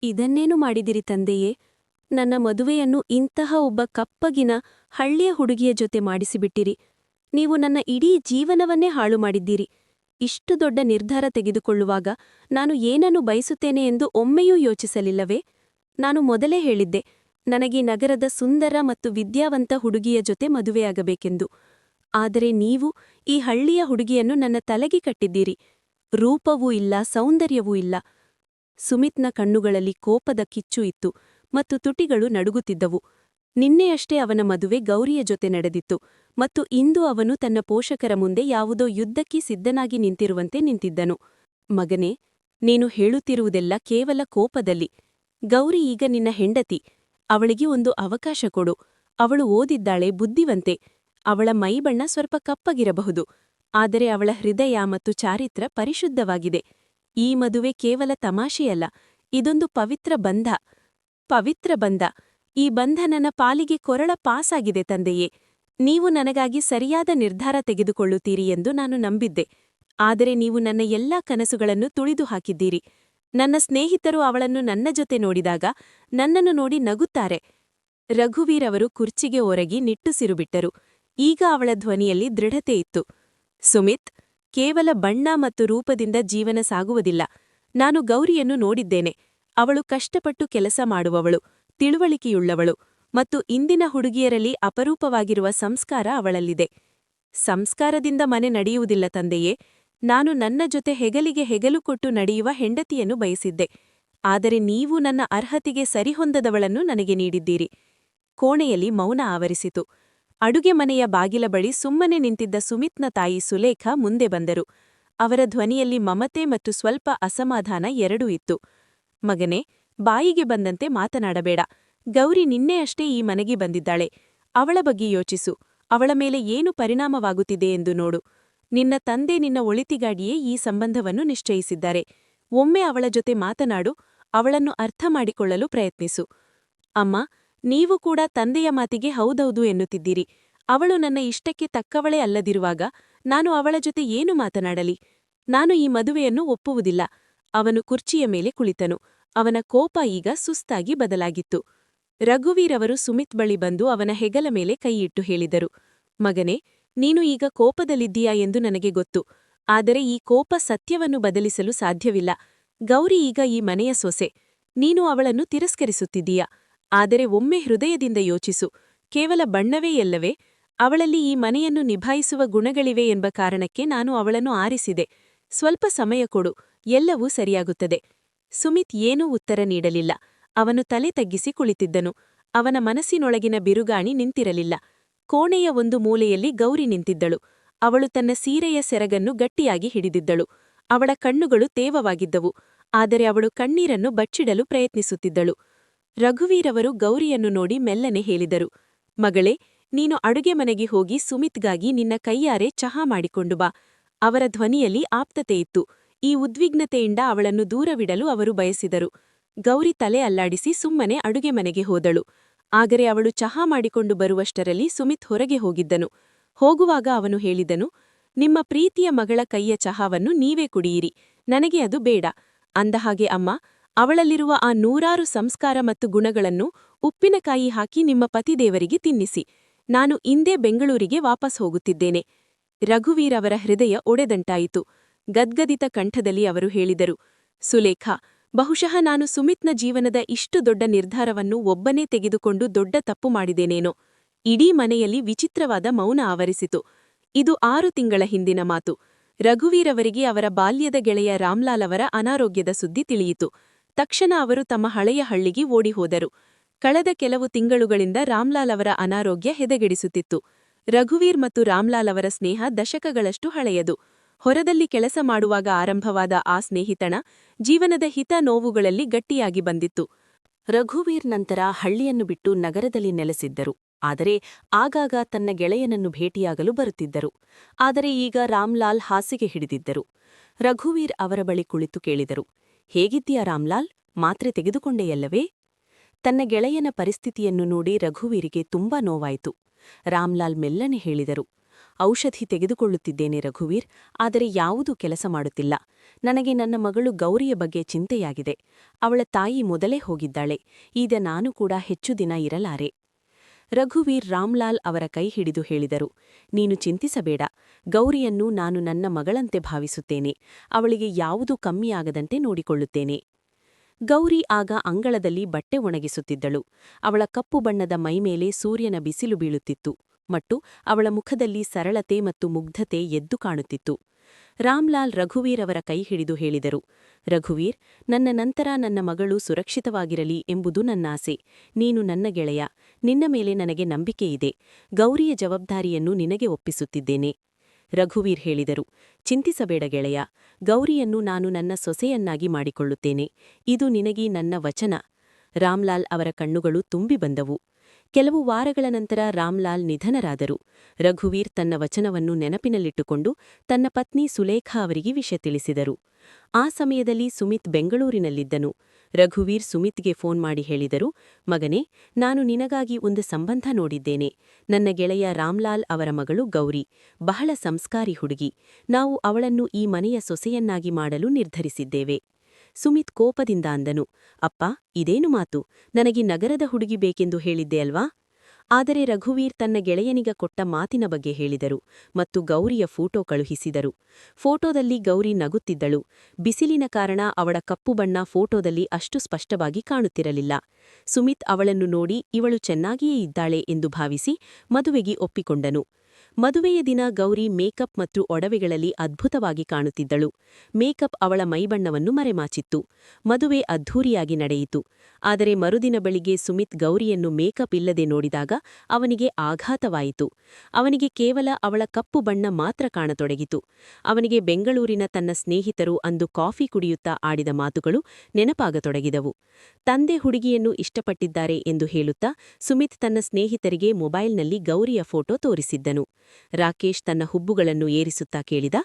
ಇದನ್ನೇನು ಮಾಡಿದಿರಿ ತಂದೆಯೇ? ನನ್ನ ಮದುವೆಯನ್ನು ಇಂತಹ ಒಬ್ಬ ಕಪ್ಪಗಿನ ಹಳ್ಳಿಯ ಹುಡುಗಿಯ ಜೊತೆ ಮಾಡಿಸಿಬಿಟ್ಟಿರಿ. ನೀವು ನನ್ನ ಇಡೀ ಜೀವನವನ್ನೇ ಹಾಳು ಮಾಡಿದ್ದೀರಿ. ಇಷ್ಟು ದೊಡ್ಡ ನಿರ್ಧಾರ ತೆಗೆದುಕೊಳ್ಳುವಾಗ ನಾನು ಏನನ್ನು ಬಯಸುತ್ತೇನೆ ಎಂದು ಒಮ್ಮೆಯೂ ಯೋಚಿಸಲಿಲ್ಲವೇ? ನಾನು ಮೊದಲೇ ಹೇಳಿದ್ದೆ, ನನಗೆ ನಗರದ ಸುಂದರ ಮತ್ತು ವಿದ್ಯಾವಂತ ಹುಡುಗಿಯ ಜೊತೆ ಮದುವೆಯಾಗಬೇಕೆಂದು. ಆದರೆ ನೀವು ಈ ಹಳ್ಳಿಯ ಹುಡುಗಿಯನ್ನು ನನ್ನ ತಲೆಗೆ ಕಟ್ಟಿದ್ದೀರಿ. ರೂಪವೂ ಇಲ್ಲ, ಸೌಂದರ್ಯವೂ ಇಲ್ಲ. ಸುಮಿತ್ನ ಕಣ್ಣುಗಳಲ್ಲಿ ಕೋಪದ ಕಿಚ್ಚು ಇತ್ತು ಮತ್ತು ತುಟಿಗಳು ನಡುಗುತ್ತಿದ್ದವು. ನಿನ್ನೆಯಷ್ಟೇ ಅವನ ಮದುವೆ ಗೌರಿಯ ಜೊತೆ ನಡೆದಿತ್ತು ಮತ್ತು ಇಂದು ಅವನು ತನ್ನ ಪೋಷಕರ ಮುಂದೆ ಯಾವುದೋ ಯುದ್ಧಕ್ಕೆ ಸಿದ್ಧನಾಗಿ ನಿಂತಿರುವಂತೆ ನಿಂತಿದ್ದನು. ಮಗನೇ, ನೀನು ಹೇಳುತ್ತಿರುವುದೆಲ್ಲ ಕೇವಲ ಕೋಪದಲ್ಲಿ. ಗೌರಿ ಈಗ ನಿನ್ನ ಹೆಂಡತಿ. ಅವಳಿಗೆ ಒಂದು ಅವಕಾಶ ಕೊಡು. ಅವಳು ಓದಿದ್ದಾಳೆ, ಬುದ್ಧಿವಂತೆ. ಅವಳ ಮೈಬಣ್ಣ ಸ್ವಲ್ಪ ಕಪ್ಪಗಿರಬಹುದು, ಆದರೆ ಅವಳ ಹೃದಯ ಮತ್ತು ಚಾರಿತ್ರ ಪರಿಶುದ್ಧವಾಗಿದೆ. ಈ ಮದುವೆ ಕೇವಲ ತಮಾಷೆಯಲ್ಲ, ಇದೊಂದು ಪವಿತ್ರ ಬಂಧ. ಪವಿತ್ರ ಬಂಧ. ಈ ಬಂಧ ನನ್ನ ಪಾಲಿಗೆ ಕೊರಳ ಪಾಸಾಗಿದೆ ತಂದೆಯೇ. ನೀವು ನನಗಾಗಿ ಸರಿಯಾದ ನಿರ್ಧಾರ ತೆಗೆದುಕೊಳ್ಳುತ್ತೀರಿ ಎಂದು ನಾನು ನಂಬಿದ್ದೆ. ಆದರೆ ನೀವು ನನ್ನ ಎಲ್ಲಾ ಕನಸುಗಳನ್ನು ತುಳಿದು ಹಾಕಿದ್ದೀರಿ. ನನ್ನ ಸ್ನೇಹಿತರು ಅವಳನ್ನು ನನ್ನ ಜೊತೆ ನೋಡಿದಾಗ ನನ್ನನ್ನು ನೋಡಿ ನಗುತ್ತಾರೆ. ರಘುವೀರ್ ಅವರು ಕುರ್ಚಿಗೆ ಒರಗಿ ನಿಟ್ಟುಸಿರುಬಿಟ್ಟರು. ಈಗ ಅವಳ ಧ್ವನಿಯಲ್ಲಿ ದೃಢತೆ ಇತ್ತು. ಸುಮಿತ್, ಕೇವಲ ಬಣ್ಣ ಮತ್ತು ರೂಪದಿಂದ ಜೀವನ ಸಾಗುವುದಿಲ್ಲ. ನಾನು ಗೌರಿಯನ್ನು ನೋಡಿದ್ದೇನೆ. ಅವಳು ಕಷ್ಟಪಟ್ಟು ಕೆಲಸ ಮಾಡುವವಳು, ತಿಳುವಳಿಕೆಯುಳ್ಳವಳು ಮತ್ತು ಇಂದಿನ ಹುಡುಗಿಯರಲ್ಲಿ ಅಪರೂಪವಾಗಿರುವ ಸಂಸ್ಕಾರ ಅವಳಲ್ಲಿದೆ. ಸಂಸ್ಕಾರದಿಂದ ಮನೆ ನಡೆಯುವುದಿಲ್ಲ ತಂದೆಯೇ. ನಾನು ನನ್ನ ಜೊತೆ ಹೆಗಲಿಗೆ ಹೆಗಲು ಕೊಟ್ಟು ನಡೆಯುವ ಹೆಂಡತಿಯನ್ನು ಬಯಸಿದ್ದೆ. ಆದರೆ ನೀವು ನನ್ನ ಅರ್ಹತೆಗೆ ಸರಿಹೊಂದದವಳನ್ನು ನನಗೆ ನೀಡಿದ್ದೀರಿ. ಕೋಣೆಯಲ್ಲಿ ಮೌನ ಆವರಿಸಿತು. ಅಡುಗೆ ಮನೆಯ ಬಾಗಿಲ ಬಳಿ ಸುಮ್ಮನೆ ನಿಂತಿದ್ದ ಸುಮಿತ್ನ ತಾಯಿ ಸುಲೇಖಾ ಮುಂದೆ ಬಂದರು. ಅವರ ಧ್ವನಿಯಲ್ಲಿ ಮಮತೆ ಮತ್ತು ಸ್ವಲ್ಪ ಅಸಮಾಧಾನ ಎರಡೂ ಇತ್ತು. ಮಗನೇ, ಬಾಯಿಗೆ ಬಂದಂತೆ ಮಾತನಾಡಬೇಡ. ಗೌರಿ ನಿನ್ನೆಯಷ್ಟೇ ಈ ಮನೆಗೆ ಬಂದಿದ್ದಾಳೆ. ಅವಳ ಬಗ್ಗೆ ಯೋಚಿಸು. ಅವಳ ಮೇಲೆ ಏನು ಪರಿಣಾಮವಾಗುತ್ತಿದೆ ಎಂದು ನೋಡು. ನಿನ್ನ ತಂದೆ ನಿನ್ನ ಒಳಿತಿಗಾಗಿಯೇ ಈ ಸಂಬಂಧವನ್ನು ನಿಶ್ಚಯಿಸಿದ್ದಾರೆ. ಒಮ್ಮೆ ಅವಳ ಜೊತೆ ಮಾತನಾಡು. ಅವಳನ್ನು ಅರ್ಥ ಮಾಡಿಕೊಳ್ಳಲು ಪ್ರಯತ್ನಿಸು. ಅಮ್ಮ, ನೀವು ಕೂಡ ತಂದೆಯ ಮಾತಿಗೆ ಹೌದೌದು ಎನ್ನುತ್ತಿದ್ದೀರಿ. ಅವಳು ನನ್ನ ಇಷ್ಟಕ್ಕೆ ತಕ್ಕವಳೇ ಅಲ್ಲದಿರುವಾಗ ನಾನು ಅವಳ ಜೊತೆ ಏನು ಮಾತನಾಡಲಿ? ನಾನು ಈ ಮದುವೆಯನ್ನು ಒಪ್ಪುವುದಿಲ್ಲ. ಅವನು ಕುರ್ಚಿಯ ಮೇಲೆ ಕುಳಿತನು. ಅವನ ಕೋಪ ಈಗ ಸುಸ್ತಾಗಿ ಬದಲಾಗಿತ್ತು. ರಘುವೀರ್ ಅವರು ಸುಮಿತ್ ಬಳಿ ಬಂದು ಅವನ ಹೆಗಲ ಮೇಲೆ ಕೈಯಿಟ್ಟು ಹೇಳಿದರು, ಮಗನೇ, ನೀನು ಈಗ ಕೋಪದಲ್ಲಿದ್ದೀಯಾ ಎಂದು ನನಗೆ ಗೊತ್ತು. ಆದರೆ ಈ ಕೋಪ ಸತ್ಯವನ್ನು ಬದಲಿಸಲು ಸಾಧ್ಯವಿಲ್ಲ. ಗೌರಿ ಈಗ ಈ ಮನೆಯ ಸೊಸೆ. ನೀನು ಅವಳನ್ನು ತಿರಸ್ಕರಿಸುತ್ತಿದ್ದೀಯಾ? ಆದರೆ ಒಮ್ಮೆ ಹೃದಯದಿಂದ ಯೋಚಿಸು. ಕೇವಲ ಬಣ್ಣವೇ ಎಲ್ಲವೇ? ಅವಳಲ್ಲಿ ಈ ಮನೆಯನ್ನು ನಿಭಾಯಿಸುವ ಗುಣಗಳಿವೆ ಎಂಬ ಕಾರಣಕ್ಕೆ ನಾನು ಅವಳನ್ನು ಆರಿಸಿದೆ. ಸ್ವಲ್ಪ ಸಮಯ ಕೊಡು, ಎಲ್ಲವೂ ಸರಿಯಾಗುತ್ತದೆ. ಸುಮಿತ್ ಏನೂ ಉತ್ತರ ನೀಡಲಿಲ್ಲ. ಅವನು ತಲೆ ತಗ್ಗಿಸಿ ಕುಳಿತಿದ್ದನು. ಅವನ ಮನಸ್ಸಿನೊಳಗಿನ ಬಿರುಗಾಣಿ ನಿಂತಿರಲಿಲ್ಲ. ಕೋಣೆಯ ಒಂದು ಮೂಲೆಯಲ್ಲಿ ಗೌರಿ ನಿಂತಿದ್ದಳು. ಅವಳು ತನ್ನ ಸೀರೆಯ ಸೆರಗನ್ನು ಗಟ್ಟಿಯಾಗಿ ಹಿಡಿದಿದ್ದಳು. ಅವಳ ಕಣ್ಣುಗಳು ತೇವವಾಗಿದ್ದವು, ಆದರೆ ಅವಳು ಕಣ್ಣೀರನ್ನು ಬಚ್ಚಿಡಲು ಪ್ರಯತ್ನಿಸುತ್ತಿದ್ದಳು. ರಘುವೀರವರು ಗೌರಿಯನ್ನು ನೋಡಿ ಮೆಲ್ಲನೆ ಹೇಳಿದರು, ಮಗಳೇ, ನೀನು ಅಡುಗೆ ಮನೆಗೆ ಹೋಗಿ ಸುಮಿತ್ಗಾಗಿ ನಿನ್ನ ಕೈಯಾರೆ ಚಹಾ ಮಾಡಿಕೊಂಡು ಬಾ. ಅವರ ಧ್ವನಿಯಲ್ಲಿ ಆಪ್ತತೆಯಿತ್ತು. ಈ ಉದ್ವಿಗ್ನತೆಯಿಂದ ಅವಳನ್ನು ದೂರವಿಡಲು ಅವರು ಬಯಸಿದರು. ಗೌರಿ ತಲೆ ಅಲ್ಲಾಡಿಸಿ ಸುಮ್ಮನೆ ಅಡುಗೆ ಮನೆಗೆ ಹೋದಳು. ಆದರೆ ಅವಳು ಚಹಾ ಮಾಡಿಕೊಂಡು ಬರುವಷ್ಟರಲ್ಲಿ ಸುಮಿತ್ ಹೊರಗೆ ಹೋಗಿದ್ದನು. ಹೋಗುವಾಗ ಅವನು ಹೇಳಿದನು, ನಿಮ್ಮ ಪ್ರೀತಿಯ ಮಗಳ ಕೈಯ ಚಹಾವನ್ನು ನೀವೇ ಕುಡಿಯಿರಿ. ನನಗೆ ಅದು ಬೇಡ. ಅಂದಹಾಗೆ ಅಮ್ಮ, ಅವಳಲ್ಲಿರುವ ಆ 100 ಸಂಸ್ಕಾರ ಮತ್ತು ಗುಣಗಳನ್ನು ಉಪ್ಪಿನಕಾಯಿ ಹಾಕಿ ನಿಮ್ಮ ಪತಿದೇವರಿಗೆ ತಿನ್ನಿಸಿ. ನಾನು ಇಂದೇ ಬೆಂಗಳೂರಿಗೆ ವಾಪಸ್ ಹೋಗುತ್ತಿದ್ದೇನೆ. ರಘುವೀರ್ ಅವರ ಹೃದಯ ಒಡೆದಂಟಾಯಿತು. ಗದ್ಗದಿತ ಕಂಠದಲ್ಲಿ ಅವರು ಹೇಳಿದರು, ಸುಲೇಖಾ, ಬಹುಶಃ ನಾನು ಸುಮಿತ್ನ ಜೀವನದ ಇಷ್ಟು ದೊಡ್ಡ ನಿರ್ಧಾರವನ್ನು ಒಬ್ಬನೇ ತೆಗೆದುಕೊಂಡು ದೊಡ್ಡ ತಪ್ಪು ಮಾಡಿದೇನೇನೋ. ಇಡೀ ಮನೆಯಲ್ಲಿ ವಿಚಿತ್ರವಾದ ಮೌನ ಆವರಿಸಿತು. ಇದು 6 ತಿಂಗಳ ಹಿಂದಿನ ಮಾತು. ರಘುವೀರ್ ಅವರಿಗೆ ಅವರ ಬಾಲ್ಯದ ಗೆಳೆಯ ರಾಮ್ಲಾಲ್ ಅವರ ಅನಾರೋಗ್ಯದ ಸುದ್ದಿ ತಿಳಿಯಿತು. ತಕ್ಷಣ ಅವರು ತಮ್ಮ ಹಳೆಯ ಹಳ್ಳಿಗೆ ಓಡಿಹೋದರು. ಕಳೆದ ಕೆಲವು ತಿಂಗಳುಗಳಿಂದ ರಾಮ್ಲಾಲ್ ಅವರ ಅನಾರೋಗ್ಯ ಹೆದಗೆಡಿಸುತ್ತಿತ್ತು. ರಘುವೀರ್ ಮತ್ತು ರಾಮ್ಲಾಲ್ ಅವರ ಸ್ನೇಹ ದಶಕಗಳಷ್ಟು ಹಳೆಯದು. ಹೊರದಲ್ಲಿ ಕೆಲಸ ಮಾಡುವಾಗ ಆರಂಭವಾದ ಆ ಸ್ನೇಹಿತನ ಜೀವನದ ಹಿತ ನೋವುಗಳಲ್ಲಿ ಗಟ್ಟಿಯಾಗಿ ಬಂದಿತ್ತು. ರಘುವೀರ್ ನಂತರ ಹಳ್ಳಿಯನ್ನು ಬಿಟ್ಟು ನಗರದಲ್ಲಿ ನೆಲೆಸಿದ್ದರು. ಆದರೆ ಆಗಾಗ ತನ್ನ ಗೆಳೆಯನನ್ನು ಭೇಟಿಯಾಗಲು ಬರುತ್ತಿದ್ದರು. ಆದರೆ ಈಗ ರಾಮ್ಲಾಲ್ ಹಾಸಿಗೆ ಹಿಡಿದಿದ್ದರು. ರಘುವೀರ್ ಅವರ ಬಳಿ ಕುಳಿತು ಕೇಳಿದರು, ಹೇಗಿದ್ದೀಯಾ ರಾಮ್ಲಾಲ್? ಮಾತ್ರೆ ತೆಗೆದುಕೊಂಡೆಯಲ್ಲವೇ? ತನ್ನ ಗೆಳೆಯನ ಪರಿಸ್ಥಿತಿಯನ್ನು ನೋಡಿ ರಘುವೀರಿಗೆ ತುಂಬಾ ನೋವಾಯಿತು. ರಾಮ್ಲಾಲ್ ಮೆಲ್ಲನೆ ಹೇಳಿದರು, ಔಷಧಿ ತೆಗೆದುಕೊಳ್ಳುತ್ತಿದ್ದೇನೆ ರಘುವೀರ್, ಆದರೆ ಯಾವುದೂ ಕೆಲಸ ಮಾಡುತ್ತಿಲ್ಲ. ನನಗೆ ನನ್ನ ಮಗಳು ಗೌರಿಯ ಬಗ್ಗೆ ಚಿಂತೆಯಾಗಿದೆ. ಅವಳ ತಾಯಿ ಮೊದಲೇ ಹೋಗಿದ್ದಾಳೆ. ಈಗ ನಾನು ಕೂಡ ಹೆಚ್ಚು ದಿನ ಇರಲಾರೆ. ರಘುವೀರ್ ರಾಮ್ಲಾಲ್ ಅವರ ಕೈ ಹಿಡಿದು ಹೇಳಿದರು, ನೀನು ಚಿಂತಿಸಬೇಡ. ಗೌರಿಯನ್ನು ನಾನು ನನ್ನ ಮಗಳಂತೆ ಭಾವಿಸುತ್ತೇನೆ. ಅವಳಿಗೆ ಯಾವುದೂ ಕಮ್ಮಿಯಾಗದಂತೆ ನೋಡಿಕೊಳ್ಳುತ್ತೇನೆ. ಗೌರಿ ಆಗ ಅಂಗಳದಲ್ಲಿ ಬಟ್ಟೆ ಒಣಗಿಸುತ್ತಿದ್ದಳು. ಅವಳ ಕಪ್ಪು ಬಣ್ಣದ ಮೈಮೇಲೆ ಸೂರ್ಯನ ಬಿಸಿಲು ಬೀಳುತ್ತಿತ್ತು ಮತ್ತು ಅವಳ ಮುಖದಲ್ಲಿ ಸರಳತೆ ಮತ್ತು ಮುಗ್ಧತೆ ಎದ್ದು ಕಾಣುತ್ತಿತ್ತು. ರಾಮ್ಲಾಲ್ ರಘುವೀರ್ ಅವರ ಕೈ ಹಿಡಿದು ಹೇಳಿದರು, ರಘುವೀರ್, ನನ್ನ ನಂತರ ನನ್ನ ಮಗಳು ಸುರಕ್ಷಿತವಾಗಿರಲಿ ಎಂಬುದು ನನ್ನಾಸೆ. ನೀನು ನನ್ನ ಗೆಳೆಯ. ನಿನ್ನ ಮೇಲೆ ನನಗೆ ನಂಬಿಕೆಯಿದೆ. ಗೌರಿಯ ಜವಾಬ್ದಾರಿಯನ್ನು ನಿನಗೆ ಒಪ್ಪಿಸುತ್ತಿದ್ದೇನೆ. ರಘುವೀರ್ ಹೇಳಿದರು, ಚಿಂತಿಸಬೇಡ ಗೆಳೆಯ. ಗೌರಿಯನ್ನು ನಾನು ನನ್ನ ಸೊಸೆಯನ್ನಾಗಿ ಮಾಡಿಕೊಳ್ಳುತ್ತೇನೆ. ಇದು ನಿನಗೆ ನನ್ನ ವಚನ. ರಾಮ್ಲಾಲ್ ಅವರ ಕಣ್ಣುಗಳು ತುಂಬಿ ಬಂದವು. ಕೆಲವು ವಾರಗಳ ನಂತರ ರಾಮ್ಲಾಲ್ ನಿಧನರಾದರು. ರಘುವೀರ್ ತನ್ನ ವಚನವನ್ನು ನೆನಪಿನಲ್ಲಿಟ್ಟುಕೊಂಡು ತನ್ನ ಪತ್ನಿ ಸುಲೇಖಾ ಅವರಿಗೆ ವಿಷಯ ತಿಳಿಸಿದರು. ಆ ಸಮಯದಲ್ಲಿ ಸುಮಿತ್ ಬೆಂಗಳೂರಿನಲ್ಲಿದ್ದನು. ರಘುವೀರ್ ಸುಮಿತ್ಗೆ ಫೋನ್ ಮಾಡಿ ಹೇಳಿದರು, ಮಗನೇ, ನಾನು ನಿನಗಾಗಿ ಒಂದು ಸಂಬಂಧ ನೋಡಿದ್ದೇನೆ. ನನ್ನ ಗೆಳೆಯ ರಾಮ್ಲಾಲ್ ಅವರ ಮಗಳು ಗೌರಿ ಬಹಳ ಸಂಸ್ಕಾರಿ ಹುಡುಗಿ. ನಾವು ಅವಳನ್ನು ಈ ಮನೆಯ ಸೊಸೆಯನ್ನಾಗಿ ಮಾಡಲು ನಿರ್ಧರಿಸಿದ್ದೇವೆ. ಸುಮಿತ್ ಕೋಪದಿಂದ ಅಂದನು, ಅಪ್ಪ, ಇದೇನು ಮಾತು? ನನಗೆ ನಗರದ ಹುಡುಗಿ ಬೇಕೆಂದು ಹೇಳಿದ್ದೆ ಅಲ್ವಾ? ಆದರೆ ರಘುವೀರ್ ತನ್ನ ಗೆಳೆಯನಿಗ ಕೊಟ್ಟ ಮಾತಿನ ಬಗ್ಗೆ ಹೇಳಿದರು ಮತ್ತು ಗೌರಿಯ ಫೋಟೋ ಕಳುಹಿಸಿದರು. ಫೋಟೋದಲ್ಲಿ ಗೌರಿ ನಗುತ್ತಿದ್ದಳು. ಬಿಸಿಲಿನ ಕಾರಣ ಅವಳ ಕಪ್ಪು ಬಣ್ಣ ಫೋಟೋದಲ್ಲಿ ಅಷ್ಟು ಸ್ಪಷ್ಟವಾಗಿ ಕಾಣುತ್ತಿರಲಿಲ್ಲ. ಸುಮಿತ್ ಅವಳನ್ನು ನೋಡಿ ಇವಳು ಚೆನ್ನಾಗಿಯೇ ಇದ್ದಾಳೆ ಎಂದು ಭಾವಿಸಿ ಮದುವೆಗೆ ಒಪ್ಪಿಕೊಂಡನು. ಮದುವೆಯ ದಿನ ಗೌರಿ ಮೇಕಪ್ ಮತ್ತು ಒಡವೆಗಳಲ್ಲಿ ಅದ್ಭುತವಾಗಿ ಕಾಣುತ್ತಿದ್ದಳು. ಮೇಕಪ್ ಅವಳ ಮೈಬಣ್ಣವನ್ನು ಮರೆಮಾಚಿತ್ತು. ಮದುವೆ ಅದ್ಧೂರಿಯಾಗಿ ನಡೆಯಿತು. ಆದರೆ ಮರುದಿನ ಬೆಳಿಗ್ಗೆ ಸುಮಿತ್ ಗೌರಿಯನ್ನು ಮೇಕಪ್ ಇಲ್ಲದೆ ನೋಡಿದಾಗ ಅವನಿಗೆ ಆಘಾತವಾಯಿತು. ಅವನಿಗೆ ಕೇವಲ ಅವಳ ಕಪ್ಪು ಬಣ್ಣ ಮಾತ್ರ ಕಾಣತೊಡಗಿತು. ಅವನಿಗೆ ಬೆಂಗಳೂರಿನ ತನ್ನ ಸ್ನೇಹಿತರು ಅಂದು ಕಾಫಿ ಕುಡಿಯುತ್ತಾ ಆಡಿದ ಮಾತುಗಳು ನೆನಪಾಗತೊಡಗಿದವು. ತಂದೆ ಹುಡುಗಿಯನ್ನು ಇಷ್ಟಪಟ್ಟಿದ್ದಾರೆ ಎಂದು ಹೇಳುತ್ತಾ ಸುಮಿತ್ ತನ್ನ ಸ್ನೇಹಿತರಿಗೆ ಮೊಬೈಲ್ನಲ್ಲಿ ಗೌರಿಯ ಫೋಟೋ ತೋರಿಸಿದ್ದನು. ರಾಕೇಶ್ ತನ್ನ ಹುಬ್ಬುಗಳನ್ನು ಏರಿಸುತ್ತಾ ಕೇಳಿದ,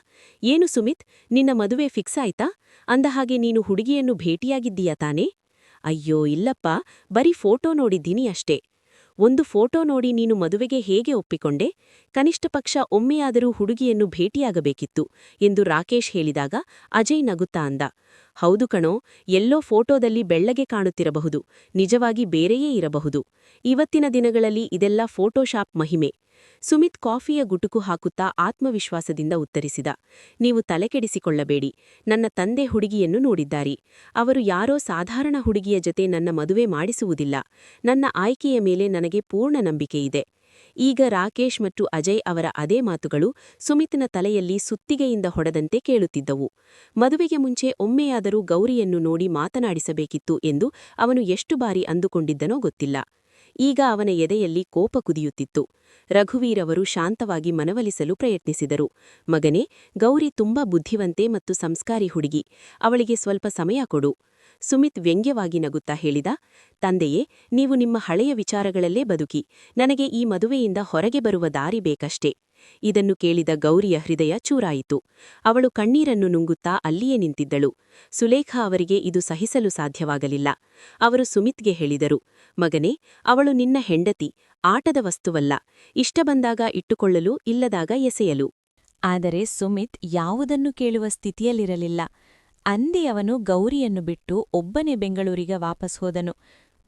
ಏನು ಸುಮಿತ್, ನಿನ್ನ ಮದುವೆ ಫಿಕ್ಸ್ ಆಯ್ತಾ? ಅಂದಹಾಗೆ ನೀನು ಹುಡುಗಿಯನ್ನು ಭೇಟಿಯಾಗಿದ್ದೀಯಾ ತಾನೇ? ಅಯ್ಯೋ ಇಲ್ಲಪ್ಪ, ಬರೀ ಫೋಟೋ ನೋಡಿದ್ದೀನಿ ಅಷ್ಟೇ. ಒಂದು ಫೋಟೋ ನೋಡಿ ನೀನು ಮದುವೆಗೆ ಹೇಗೆ ಒಪ್ಪಿಕೊಂಡೆ? ಕನಿಷ್ಠ ಪಕ್ಷ ಒಮ್ಮೆಯಾದರೂ ಹುಡುಗಿಯನ್ನು ಭೇಟಿಯಾಗಬೇಕಿತ್ತು ಎಂದು ರಾಕೇಶ್ ಹೇಳಿದಾಗ ಅಜಯ್ ನಗುತ್ತಾ ಅಂದ, ಹೌದು ಕಣೋ, ಎಲ್ಲೋ ಫೋಟೋದಲ್ಲಿ ಬೆಳ್ಳಗೆ ಕಾಣುತ್ತಿರಬಹುದು, ನಿಜವಾಗಿ ಬೇರೆಯೇ ಇರಬಹುದು. ಇವತ್ತಿನ ದಿನಗಳಲ್ಲಿ ಇದೆಲ್ಲ ಫೋಟೋಶಾಪ್ ಮಹಿಮೆ. ಸುಮಿತ್ ಕಾಫಿಯ ಗುಟುಕು ಹಾಕುತ್ತಾ ಆತ್ಮವಿಶ್ವಾಸದಿಂದ ಉತ್ತರಿಸಿದ, ನೀವು ತಲೆಕೆಡಿಸಿಕೊಳ್ಳಬೇಡಿ. ನನ್ನ ತಂದೆ ಹುಡುಗಿಯನ್ನು ನೋಡಿದ್ದಾರೆ. ಅವರು ಯಾರೋ ಸಾಧಾರಣ ಹುಡುಗಿಯ ಜೊತೆ ನನ್ನ ಮದುವೆ ಮಾಡಿಸುವುದಿಲ್ಲ. ನನ್ನ ಆಯ್ಕೆಯ ಮೇಲೆ ನನಗೆ ಪೂರ್ಣ ನಂಬಿಕೆಯಿದೆ. ಈಗ ರಾಕೇಶ್ ಮತ್ತು ಅಜಯ್ ಅವರ ಅದೇ ಮಾತುಗಳು ಸುಮಿತ್ನ ತಲೆಯಲ್ಲಿ ಸುತ್ತಿಗೆಯಿಂದ ಹೊಡೆದಂತೆ ಕೇಳುತ್ತಿದ್ದವು. ಮದುವೆಗೆ ಮುಂಚೆ ಒಮ್ಮೆಯಾದರೂ ಗೌರಿಯನ್ನು ನೋಡಿ ಮಾತನಾಡಿಸಬೇಕಿತ್ತು ಎಂದು ಅವನು ಎಷ್ಟು ಬಾರಿ ಅಂದುಕೊಂಡಿದ್ದನೋ ಗೊತ್ತಿಲ್ಲ. ಈಗ ಅವನ ಎದೆಯಲ್ಲಿ ಕೋಪ ಕುದಿಯುತ್ತಿತ್ತು. ರಘುವೀರವರು ಶಾಂತವಾಗಿ ಮನವೊಲಿಸಲು ಪ್ರಯತ್ನಿಸಿದರು. ಮಗನೇ, ಗೌರಿ ತುಂಬಾ ಬುದ್ಧಿವಂತೆ ಮತ್ತು ಸಂಸ್ಕಾರಿ ಹುಡುಗಿ. ಅವಳಿಗೆ ಸ್ವಲ್ಪ ಸಮಯ ಕೊಡು. ಸುಮಿತ್ ವ್ಯಂಗ್ಯವಾಗಿ ನಗುತ್ತಾ ಹೇಳಿದ, ತಂದೆಯೇ, ನೀವು ನಿಮ್ಮ ಹಳೆಯ ವಿಚಾರಗಳಲ್ಲೇ ಬದುಕಿ. ನನಗೆ ಈ ಮದುವೆಯಿಂದ ಹೊರಗೆ ಬರುವ ದಾರಿ ಬೇಕಷ್ಟೇ. ಇದನ್ನು ಕೇಳಿದ ಗೌರಿಯ ಹೃದಯ ಚೂರಾಯಿತು. ಅವಳು ಕಣ್ಣೀರನ್ನು ನುಂಗುತ್ತಾ ಅಲ್ಲಿಯೇ ನಿಂತಿದ್ದಳು. ಸುಲೇಖಾ ಅವರಿಗೆ ಇದು ಸಹಿಸಲು ಸಾಧ್ಯವಾಗಲಿಲ್ಲ. ಅವರು ಸುಮಿತ್ಗೆ ಹೇಳಿದರು, ಮಗನೇ, ಅವಳು ನಿನ್ನ ಹೆಂಡತಿ, ಆಟದ ವಸ್ತುವಲ್ಲ. ಇಷ್ಟ ಬಂದಾಗ ಇಟ್ಟುಕೊಳ್ಳಲು, ಇಲ್ಲದಾಗ ಎಸೆಯಲು. ಆದರೆ ಸುಮಿತ್ ಯಾವುದನ್ನು ಕೇಳುವ ಸ್ಥಿತಿಯಲ್ಲಿರಲಿಲ್ಲ. ಅಂದೇ ಅವನು ಗೌರಿಯನ್ನು ಬಿಟ್ಟು ಒಬ್ಬನೇ ಬೆಂಗಳೂರಿಗೆ ವಾಪಸ್ ಹೋದನು.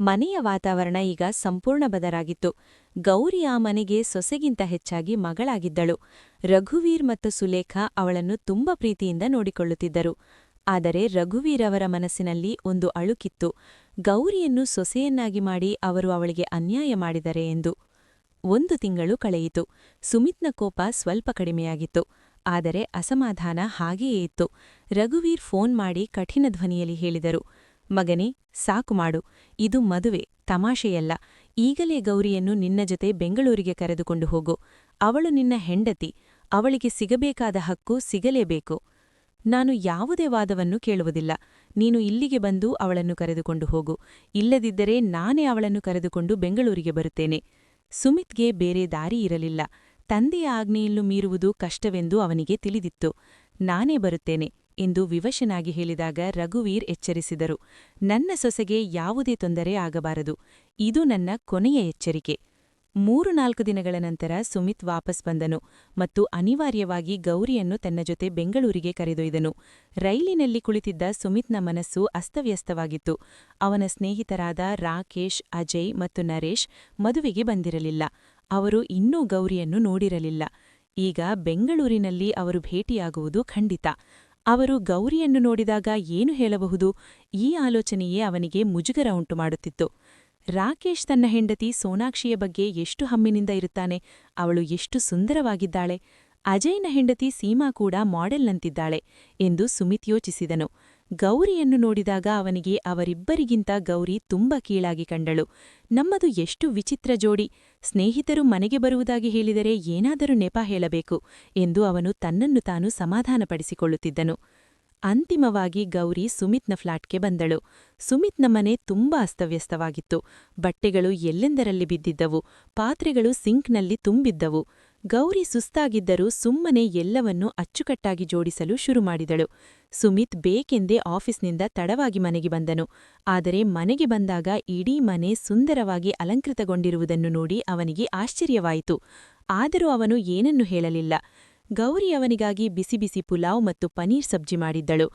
ಮನೆಯ ವಾತಾವರಣ ಈಗ ಸಂಪೂರ್ಣ ಬದಲಾಗಿತ್ತು. ಗೌರಿ ಆ ಮನೆಗೆ ಸೊಸೆಗಿಂತ ಹೆಚ್ಚಾಗಿ ಮಗಳಾಗಿದ್ದಳು. ರಘುವೀರ್ ಮತ್ತು ಸುಲೇಖಾ ಅವಳನ್ನು ತುಂಬ ಪ್ರೀತಿಯಿಂದ ನೋಡಿಕೊಳ್ಳುತ್ತಿದ್ದರು. ಆದರೆ ರಘುವೀರ್ ಅವರ ಮನಸ್ಸಿನಲ್ಲಿ ಒಂದು ಅಳುಕಿತ್ತು, ಗೌರಿಯನ್ನು ಸೊಸೆಯನ್ನಾಗಿ ಮಾಡಿ ಅವರು ಅವಳಿಗೆ ಅನ್ಯಾಯ ಮಾಡಿದರೆ ಎಂದು. 1 ತಿಂಗಳು ಕಳೆಯಿತು. ಸುಮಿತ್ನ ಕೋಪ ಸ್ವಲ್ಪ ಕಡಿಮೆಯಾಗಿತ್ತು. ಆದರೆ ಅಸಮಾಧಾನ ಹಾಗೆಯೇ ಇತ್ತು. ರಘುವೀರ್ ಫೋನ್ ಮಾಡಿ ಕಠಿಣ ಧ್ವನಿಯಲ್ಲಿ ಹೇಳಿದರು, ಮಗನೇ, ಸಾಕು ಮಾಡು. ಇದು ಮದುವೆ, ತಮಾಷೆಯಲ್ಲ. ಈಗಲೇ ಗೌರಿಯನ್ನು ನಿನ್ನ ಜೊತೆ ಬೆಂಗಳೂರಿಗೆ ಕರೆದುಕೊಂಡು ಹೋಗು. ಅವಳು ನಿನ್ನ ಹೆಂಡತಿ. ಅವಳಿಗೆ ಸಿಗಬೇಕಾದ ಹಕ್ಕು ಸಿಗಲೇಬೇಕು. ನಾನು ಯಾವುದೇ ವಾದವನ್ನು ಕೇಳುವುದಿಲ್ಲ. ನೀನು ಇಲ್ಲಿಗೆ ಬಂದು ಅವಳನ್ನು ಕರೆದುಕೊಂಡು ಹೋಗು. ಇಲ್ಲದಿದ್ದರೆ ನಾನೇ ಅವಳನ್ನು ಕರೆದುಕೊಂಡು ಬೆಂಗಳೂರಿಗೆ ಬರುತ್ತೇನೆ. ಸುಮಿತ್ಗೆ ಬೇರೆ ದಾರಿ ಇರಲಿಲ್ಲ. ತಂದೆಯ ಆಜ್ಞೆಯಲ್ಲೂ ಮೀರುವುದು ಕಷ್ಟವೆಂದು ಅವನಿಗೆ ತಿಳಿದಿತ್ತು. ನಾನೇ ಬರುತ್ತೇನೆ ಎಂದು ವಿವಶನಾಗಿ ಹೇಳಿದಾಗ ರಘುವೀರ್ ಎಚ್ಚರಿಸಿದರು, ನನ್ನ ಸೊಸೆಗೆ ಯಾವುದೇ ತೊಂದರೆ ಆಗಬಾರದು. ಇದು ನನ್ನ ಕೊನೆಯ ಎಚ್ಚರಿಕೆ. 3-4 ದಿನಗಳ ನಂತರ ಸುಮಿತ್ ವಾಪಸ್ ಬಂದನು ಮತ್ತು ಅನಿವಾರ್ಯವಾಗಿ ಗೌರಿಯನ್ನು ತನ್ನ ಜೊತೆ ಬೆಂಗಳೂರಿಗೆ ಕರೆದೊಯ್ದನು. ರೈಲಿನಲ್ಲಿ ಕುಳಿತಿದ್ದ ಸುಮಿತ್ನ ಮನಸ್ಸು ಅಸ್ತವ್ಯಸ್ತವಾಗಿತ್ತು. ಅವನ ಸ್ನೇಹಿತರಾದ ರಾಕೇಶ್, ಅಜಯ್ ಮತ್ತು ನರೇಶ್ ಮದುವೆಗೆ ಬಂದಿರಲಿಲ್ಲ. ಅವರು ಇನ್ನೂ ಗೌರಿಯನ್ನು ನೋಡಿರಲಿಲ್ಲ. ಈಗ ಬೆಂಗಳೂರಿನಲ್ಲಿ ಅವರು ಭೇಟಿಯಾಗುವುದು ಖಂಡಿತ. ಅವರು ಗೌರಿಯನ್ನು ನೋಡಿದಾಗ ಏನು ಹೇಳಬಹುದು? ಈ ಆಲೋಚನೆಯೇ ಅವನಿಗೆ ಮುಜುಗರ ಉಂಟುಮಾಡುತ್ತಿತ್ತು. ರಾಕೇಶ್ ತನ್ನ ಹೆಂಡತಿ ಸೋನಾಕ್ಷಿಯ ಬಗ್ಗೆ ಎಷ್ಟು ಹಮ್ಮಿನಿಂದ ಇರುತ್ತಾನೆ. ಅವಳು ಎಷ್ಟು ಸುಂದರವಾಗಿದ್ದಾಳೆ. ಅಜಯ್ನ ಹೆಂಡತಿ ಸೀಮಾ ಕೂಡ ಮಾಡೆಲ್ನಂತಿದ್ದಾಳೆ ಎಂದು ಸುಮಿತ್ ಯೋಚಿಸಿದನು. ಗೌರಿಯನ್ನು ನೋಡಿದಾಗ ಅವನಿಗೆ ಅವರಿಬ್ಬರಿಗಿಂತ ಗೌರಿ ತುಂಬ ಕೀಳಾಗಿ ಕಂಡಳು. ನಮ್ಮದು ಎಷ್ಟು ವಿಚಿತ್ರ ಜೋಡಿ. ಸ್ನೇಹಿತರು ಮನೆಗೆ ಬರುವುದಾಗಿ ಹೇಳಿದರೆ ಏನಾದರೂ ನೆಪ ಹೇಳಬೇಕು ಎಂದು ಅವನು ತನ್ನನ್ನು ತಾನು ಸಮಾಧಾನಪಡಿಸಿಕೊಳ್ಳುತ್ತಿದ್ದನು. ಅಂತಿಮವಾಗಿ ಗೌರಿ ಸುಮಿತ್ನ ಫ್ಲಾಟ್ಗೆ ಬಂದಳು. ಸುಮಿತ್ನ ಮನೆ ತುಂಬಾ ಅಸ್ತವ್ಯಸ್ತವಾಗಿತ್ತು. ಬಟ್ಟೆಗಳು ಎಲ್ಲೆಂದರಲ್ಲಿ ಬಿದ್ದಿದ್ದವು. ಪಾತ್ರೆಗಳು ಸಿಂಕ್ನಲ್ಲಿ ತುಂಬಿದ್ದವು. ಗೌರಿ ಸುಸ್ತಾಗಿದ್ದರೂ ಸುಮ್ಮನೆ ಎಲ್ಲವನ್ನೂ ಅಚ್ಚುಕಟ್ಟಾಗಿ ಜೋಡಿಸಲು ಶುರುಮಾಡಿದಳು. ಸುಮಿತ್ ಬೇಕೆಂದೇ ಆಫೀಸ್ನಿಂದ ತಡವಾಗಿ ಮನೆಗೆ ಬಂದನು. ಆದರೆ ಮನೆಗೆ ಬಂದಾಗ ಇಡೀ ಮನೆ ಸುಂದರವಾಗಿ ಅಲಂಕೃತಗೊಂಡಿರುವುದನ್ನು ನೋಡಿ ಅವನಿಗೆ ಆಶ್ಚರ್ಯವಾಯಿತು. ಆದರೂ ಅವನು ಏನನ್ನೂ ಹೇಳಲಿಲ್ಲ. ಗೌರಿ ಅವನಿಗಾಗಿ ಬಿಸಿ ಬಿಸಿ ಪುಲಾವ್ ಮತ್ತು ಪನೀರ್ ಸಬ್ಜಿ ಮಾಡಿದ್ದಳು.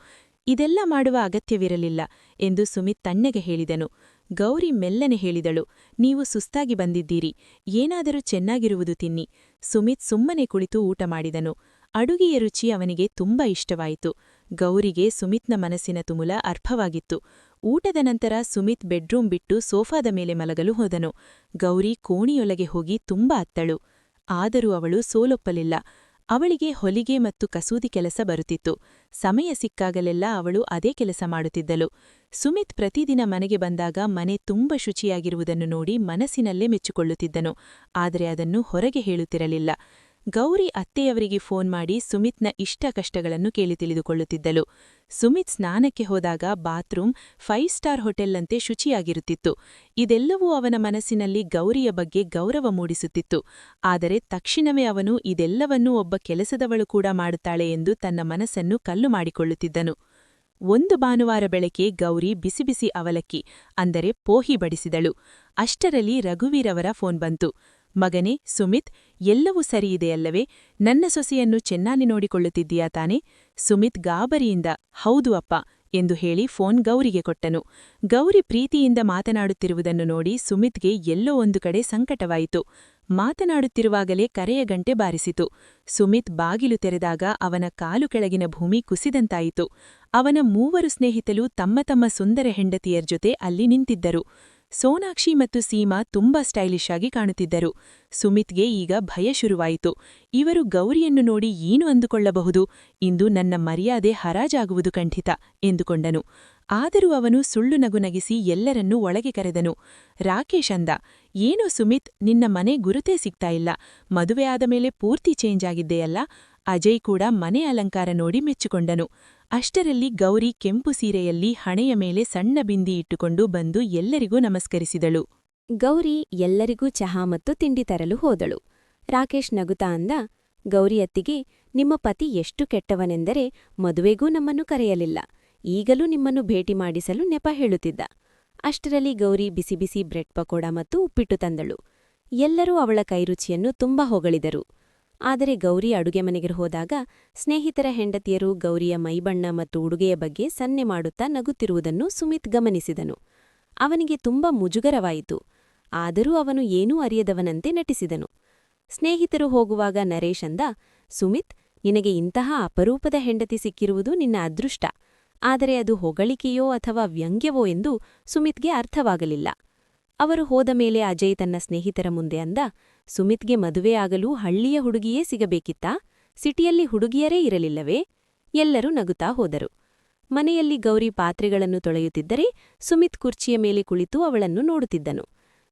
ಇದೆಲ್ಲ ಮಾಡುವ ಅಗತ್ಯವಿರಲಿಲ್ಲ ಎಂದು ಸುಮಿತ್ ತಣ್ಣಗೆ ಹೇಳಿದನು. ಗೌರಿ ಮೆಲ್ಲನೆ ಹೇಳಿದಳು, ನೀವು ಸುಸ್ತಾಗಿ ಬಂದಿದ್ದೀರಿ, ಏನಾದರೂ ಚೆನ್ನಾಗಿರುವುದು ತಿನ್ನಿ. ಸುಮಿತ್ ಸುಮ್ಮನೆ ಕುಳಿತು ಊಟ ಮಾಡಿದನು. ಅಡುಗೆಯ ರುಚಿ ಅವನಿಗೆ ತುಂಬಾ ಇಷ್ಟವಾಯಿತು. ಗೌರಿಗೆ ಸುಮಿತ್ನ ಮನಸ್ಸಿನ ತುಮುಲ ಅರ್ಹವಾಗಿತ್ತು. ಊಟದ ನಂತರ ಸುಮಿತ್ ಬೆಡ್ರೂಮ್ ಬಿಟ್ಟು ಸೋಫಾದ ಮೇಲೆ ಮಲಗಲು ಹೋದನು. ಗೌರಿ ಕೋಣಿಯೊಳಗೆ ಹೋಗಿ ತುಂಬಾ ಅತ್ತಳು. ಆದರೂ ಅವಳು ಸೋಲೊಪ್ಪಲಿಲ್ಲ. ಅವಳಿಗೆ ಹೊಲಿಗೆ ಮತ್ತು ಕಸೂದಿ ಕೆಲಸ ಬರುತ್ತಿತ್ತು. ಸಮಯ ಸಿಕ್ಕಾಗಲೆಲ್ಲ ಅವಳು ಅದೇ ಕೆಲಸ ಮಾಡುತ್ತಿದ್ದಳು. ಸುಮಿತ್ ಪ್ರತಿದಿನ ಮನೆಗೆ ಬಂದಾಗ ಮನೆ ತುಂಬ ಶುಚಿಯಾಗಿರುವುದನ್ನು ನೋಡಿ ಮನಸ್ಸಿನಲ್ಲೇ ಮೆಚ್ಚಿಕೊಳ್ಳುತ್ತಿದ್ದನು. ಆದರೆ ಅದನ್ನು ಹೊರಗೆ ಹೇಳುತ್ತಿರಲಿಲ್ಲ. ಗೌರಿ ಅತ್ತೆಯವರಿಗೆ ಫೋನ್ ಮಾಡಿ ಸುಮಿತ್ನ ಇಷ್ಟ ಕಷ್ಟಗಳನ್ನು ಕೇಳಿ ತಿಳಿದುಕೊಳ್ಳುತ್ತಿದ್ದಳು. ಸುಮಿತ್ ಸ್ನಾನಕ್ಕೆ ಹೋದಾಗ ಬಾತ್ರೂಮ್ 5 ಸ್ಟಾರ್ ಹೋಟೆಲ್ನಂತೆ ಶುಚಿಯಾಗಿರುತ್ತಿತ್ತು. ಇದೆಲ್ಲವೂ ಅವನ ಮನಸ್ಸಿನಲ್ಲಿ ಗೌರಿಯ ಬಗ್ಗೆ ಗೌರವ ಮೂಡಿಸುತ್ತಿತ್ತು. ಆದರೆ ತಕ್ಷಣವೇ ಅವನು ಇದೆಲ್ಲವನ್ನೂ ಒಬ್ಬ ಕೆಲಸದವಳು ಕೂಡ ಮಾಡುತ್ತಾಳೆ ಎಂದು ತನ್ನ ಮನಸ್ಸನ್ನು ಕಲ್ಲು ಮಾಡಿಕೊಳ್ಳುತ್ತಿದ್ದನು. ಒಂದು ಭಾನುವಾರ ಬೆಳಗ್ಗೆ ಗೌರಿ ಬಿಸಿ ಬಿಸಿ ಅವಲಕ್ಕಿ ಅಂದರೆ ಪೋಹಿ ಬಡಿಸಿದಳು. ಅಷ್ಟರಲ್ಲಿ ರಘುವೀರವರ ಫೋನ್ ಬಂತು. ಮಗನೇ ಸುಮಿತ್, ಎಲ್ಲವೂ ಸರಿಯಿದೆಯಲ್ಲವೇ? ನನ್ನ ಸೊಸೆಯನ್ನು ಚೆನ್ನಾಗಿ ನೋಡಿಕೊಳ್ಳುತ್ತಿದ್ದೀಯಾ ತಾನೆ? ಸುಮಿತ್ ಗಾಬರಿಯಿಂದ ಹೌದು ಅಪ್ಪ ಎಂದು ಹೇಳಿ ಫೋನ್ ಗೌರಿಗೆ ಕೊಟ್ಟನು. ಗೌರಿ ಪ್ರೀತಿಯಿಂದ ಮಾತನಾಡುತ್ತಿರುವುದನ್ನು ನೋಡಿ ಸುಮಿತ್ಗೆ ಎಲ್ಲೋ ಒಂದು ಕಡೆ ಸಂಕಟವಾಯಿತು. ಮಾತನಾಡುತ್ತಿರುವಾಗಲೇ ಕರೆಯ ಗಂಟೆ ಬಾರಿಸಿತು. ಸುಮಿತ್ ಬಾಗಿಲು ತೆರೆದಾಗ ಅವನ ಕಾಲು ಕೆಳಗಿನ ಭೂಮಿ ಕುಸಿದಂತಾಯಿತು. ಅವನ 3 ಸ್ನೇಹಿತರು ತಮ್ಮ ತಮ್ಮ ಸುಂದರ ಹೆಂಡತಿಯರ ಜೊತೆ ಅಲ್ಲಿ ನಿಂತಿದ್ದರು. ಸೋನಾಕ್ಷಿ ಮತ್ತು ಸೀಮಾ ತುಂಬಾ ಸ್ಟೈಲಿಶ್ ಆಗಿ ಕಾಣುತ್ತಿದ್ದರು. ಸುಮಿತ್ಗೆ ಈಗ ಭಯ ಶುರುವಾಯಿತು. ಇವರು ಗೌರಿಯನ್ನು ನೋಡಿ ಏನು ಅಂದುಕೊಳ್ಳಬಹುದು? ಇಂದು ನನ್ನ ಮರ್ಯಾದೆ ಹರಾಜಾಗುವುದು ಖಂಡಿತ ಎಂದುಕೊಂಡನು. ಆದರೂ ಅವನು ಸುಳ್ಳು ನಗು ನಗಿಸಿ ಎಲ್ಲರನ್ನೂ ಒಳಗೆ ಕರೆದನು. ರಾಕೇಶ್ ಅಂದ, ಏನೋ ಸುಮಿತ್, ನಿನ್ನ ಮನೆ ಗುರುತೇ ಸಿಗ್ತಾ ಇಲ್ಲ. ಮದುವೆ ಆದ ಮೇಲೆ ಪೂರ್ತಿ ಚೇಂಜ್ ಆಗಿದ್ದೆಯಲ್ಲ? ಅಜಯ್ ಕೂಡ ಮನೆ ಅಲಂಕಾರ ನೋಡಿ ಮೆಚ್ಚಿಕೊಂಡನು. ಅಷ್ಟರಲ್ಲಿ ಗೌರಿ ಕೆಂಪು ಸೀರೆಯಲ್ಲಿ ಹಣೆಯ ಮೇಲೆ ಸಣ್ಣ ಬಿಂದಿ ಇಟ್ಟುಕೊಂಡು ಬಂದು ಎಲ್ಲರಿಗೂ ನಮಸ್ಕರಿಸಿದಳು. ಗೌರಿ ಎಲ್ಲರಿಗೂ ಚಹಾ ಮತ್ತು ತಿಂಡಿ ತರಲು ಹೋದಳು. ರಾಕೇಶ್ ನಗುತ್ತಾ ಅಂದ, ಗೌರಿಯತ್ತಿಗೆ, ನಿಮ್ಮ ಪತಿ ಎಷ್ಟು ಕೆಟ್ಟವನೆಂದರೆ ಮದುವೆಗೂ ನಮ್ಮನ್ನು ಕರೆಯಲಿಲ್ಲ. ಈಗಲೂ ನಿಮ್ಮನ್ನು ಭೇಟಿ ಮಾಡಿಸಲು ನೆಪ ಹೇಳುತ್ತಿದ್ದ. ಅಷ್ಟರಲ್ಲಿ ಗೌರಿ ಬಿಸಿ ಬಿಸಿ ಬ್ರೆಡ್ ಪಕೋಡ ಮತ್ತು ಉಪ್ಪಿಟ್ಟು ತಂದಳು. ಎಲ್ಲರೂ ಅವಳ ಕೈರುಚಿಯನ್ನು ತುಂಬಾ ಹೊಗಳಿದರು. ಆದರೆ ಗೌರಿ ಅಡುಗೆ ಮನೆಗೆ ಹೋದಾಗ ಸ್ನೇಹಿತರ ಹೆಂಡತಿಯರು ಗೌರಿಯ ಮೈಬಣ್ಣ ಮತ್ತು ಉಡುಗೆಯ ಬಗ್ಗೆ ಸನ್ನೆ ಮಾಡುತ್ತಾ ನಗುತ್ತಿರುವುದನ್ನು ಸುಮಿತ್ ಗಮನಿಸಿದನು. ಅವನಿಗೆ ತುಂಬಾ ಮುಜುಗರವಾಯಿತು. ಆದರೂ ಅವನು ಏನೂ ಅರಿಯದವನಂತೆ ನಟಿಸಿದನು. ಸ್ನೇಹಿತರು ಹೋಗುವಾಗ ನರೇಶ್ ಅಂದ, ಸುಮಿತ್, ನಿನಗೆ ಇಂತಹ ಅಪರೂಪದ ಹೆಂಡತಿ ಸಿಕ್ಕಿರುವುದು ನಿನ್ನ ಅದೃಷ್ಟ. ಆದರೆ ಅದು ಹೊಗಳಿಕೆಯೋ ಅಥವಾ ವ್ಯಂಗ್ಯವೋ ಎಂದು ಸುಮಿತ್ಗೆ ಅರ್ಥವಾಗಲಿಲ್ಲ. ಅವರು ಹೋದ ಮೇಲೆ ಅಜಯ್ ತನ್ನ ಸ್ನೇಹಿತರ ಮುಂದೆ ಅಂದ, ಸುಮಿತ್ಗೆ ಮದುವೆಯಾಗಲು ಹಳ್ಳಿಯ ಹುಡುಗಿಯೇ ಸಿಗಬೇಕಿತ್ತಾ? ಸಿಟಿಯಲ್ಲಿ ಹುಡುಗಿಯರೇ ಇರಲಿಲ್ಲವೇ? ಎಲ್ಲರೂ ನಗುತ್ತಾ ಹೋದರು. ಮನೆಯಲ್ಲಿ ಗೌರಿ ಪಾತ್ರೆಗಳನ್ನು ತೊಳೆಯುತ್ತಿದ್ದರೆ ಸುಮಿತ್ ಕುರ್ಚಿಯ ಮೇಲೆ ಕುಳಿತು ಅವಳನ್ನು ನೋಡುತ್ತಿದ್ದನು.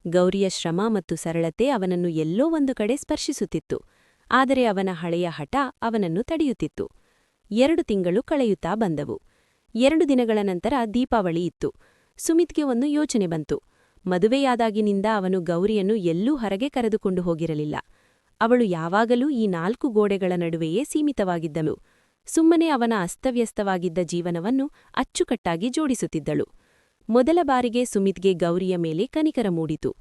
ಗೌರಿಯ ಶ್ರಮ ಮತ್ತು ಸರಳತೆ ಅವನನ್ನು ಎಲ್ಲೋ ಒಂದು ಕಡೆ ಸ್ಪರ್ಶಿಸುತ್ತಿತ್ತು. ಆದರೆ ಅವನ ಹಳೆಯ ಹಠ ಅವನನ್ನು ತಡೆಯುತ್ತಿತ್ತು. 2 ತಿಂಗಳು ಕಳೆಯುತ್ತಾ ಬಂದವು. 2 ದಿನಗಳ ನಂತರ ದೀಪಾವಳಿ ಇತ್ತು. ಸುಮಿತ್ಗೆ ಒಂದು ಯೋಚನೆ ಬಂತು. ಮದುವೆಯಾದಾಗಿನಿಂದ ಅವನು ಗೌರಿಯನ್ನು ಎಲ್ಲೂ ಹೊರಗೆ ಕರೆದುಕೊಂಡು ಹೋಗಿರಲಿಲ್ಲ. ಅವಳು ಯಾವಾಗಲೂ ಈ 4 ಗೋಡೆಗಳ ನಡುವೆಯೇ ಸೀಮಿತವಾಗಿದ್ದಳು. ಸುಮ್ಮನೆ ಅವನ ಅಸ್ತವ್ಯಸ್ತವಾಗಿದ್ದ ಜೀವನವನ್ನು ಅಚ್ಚುಕಟ್ಟಾಗಿ ಜೋಡಿಸುತ್ತಿದ್ದಳು. ಮೊದಲ ಬಾರಿಗೆ ಸುಮಿತ್ಗೆ ಗೌರಿಯ ಮೇಲೆ ಕನಿಕರ ಮೂಡಿತು.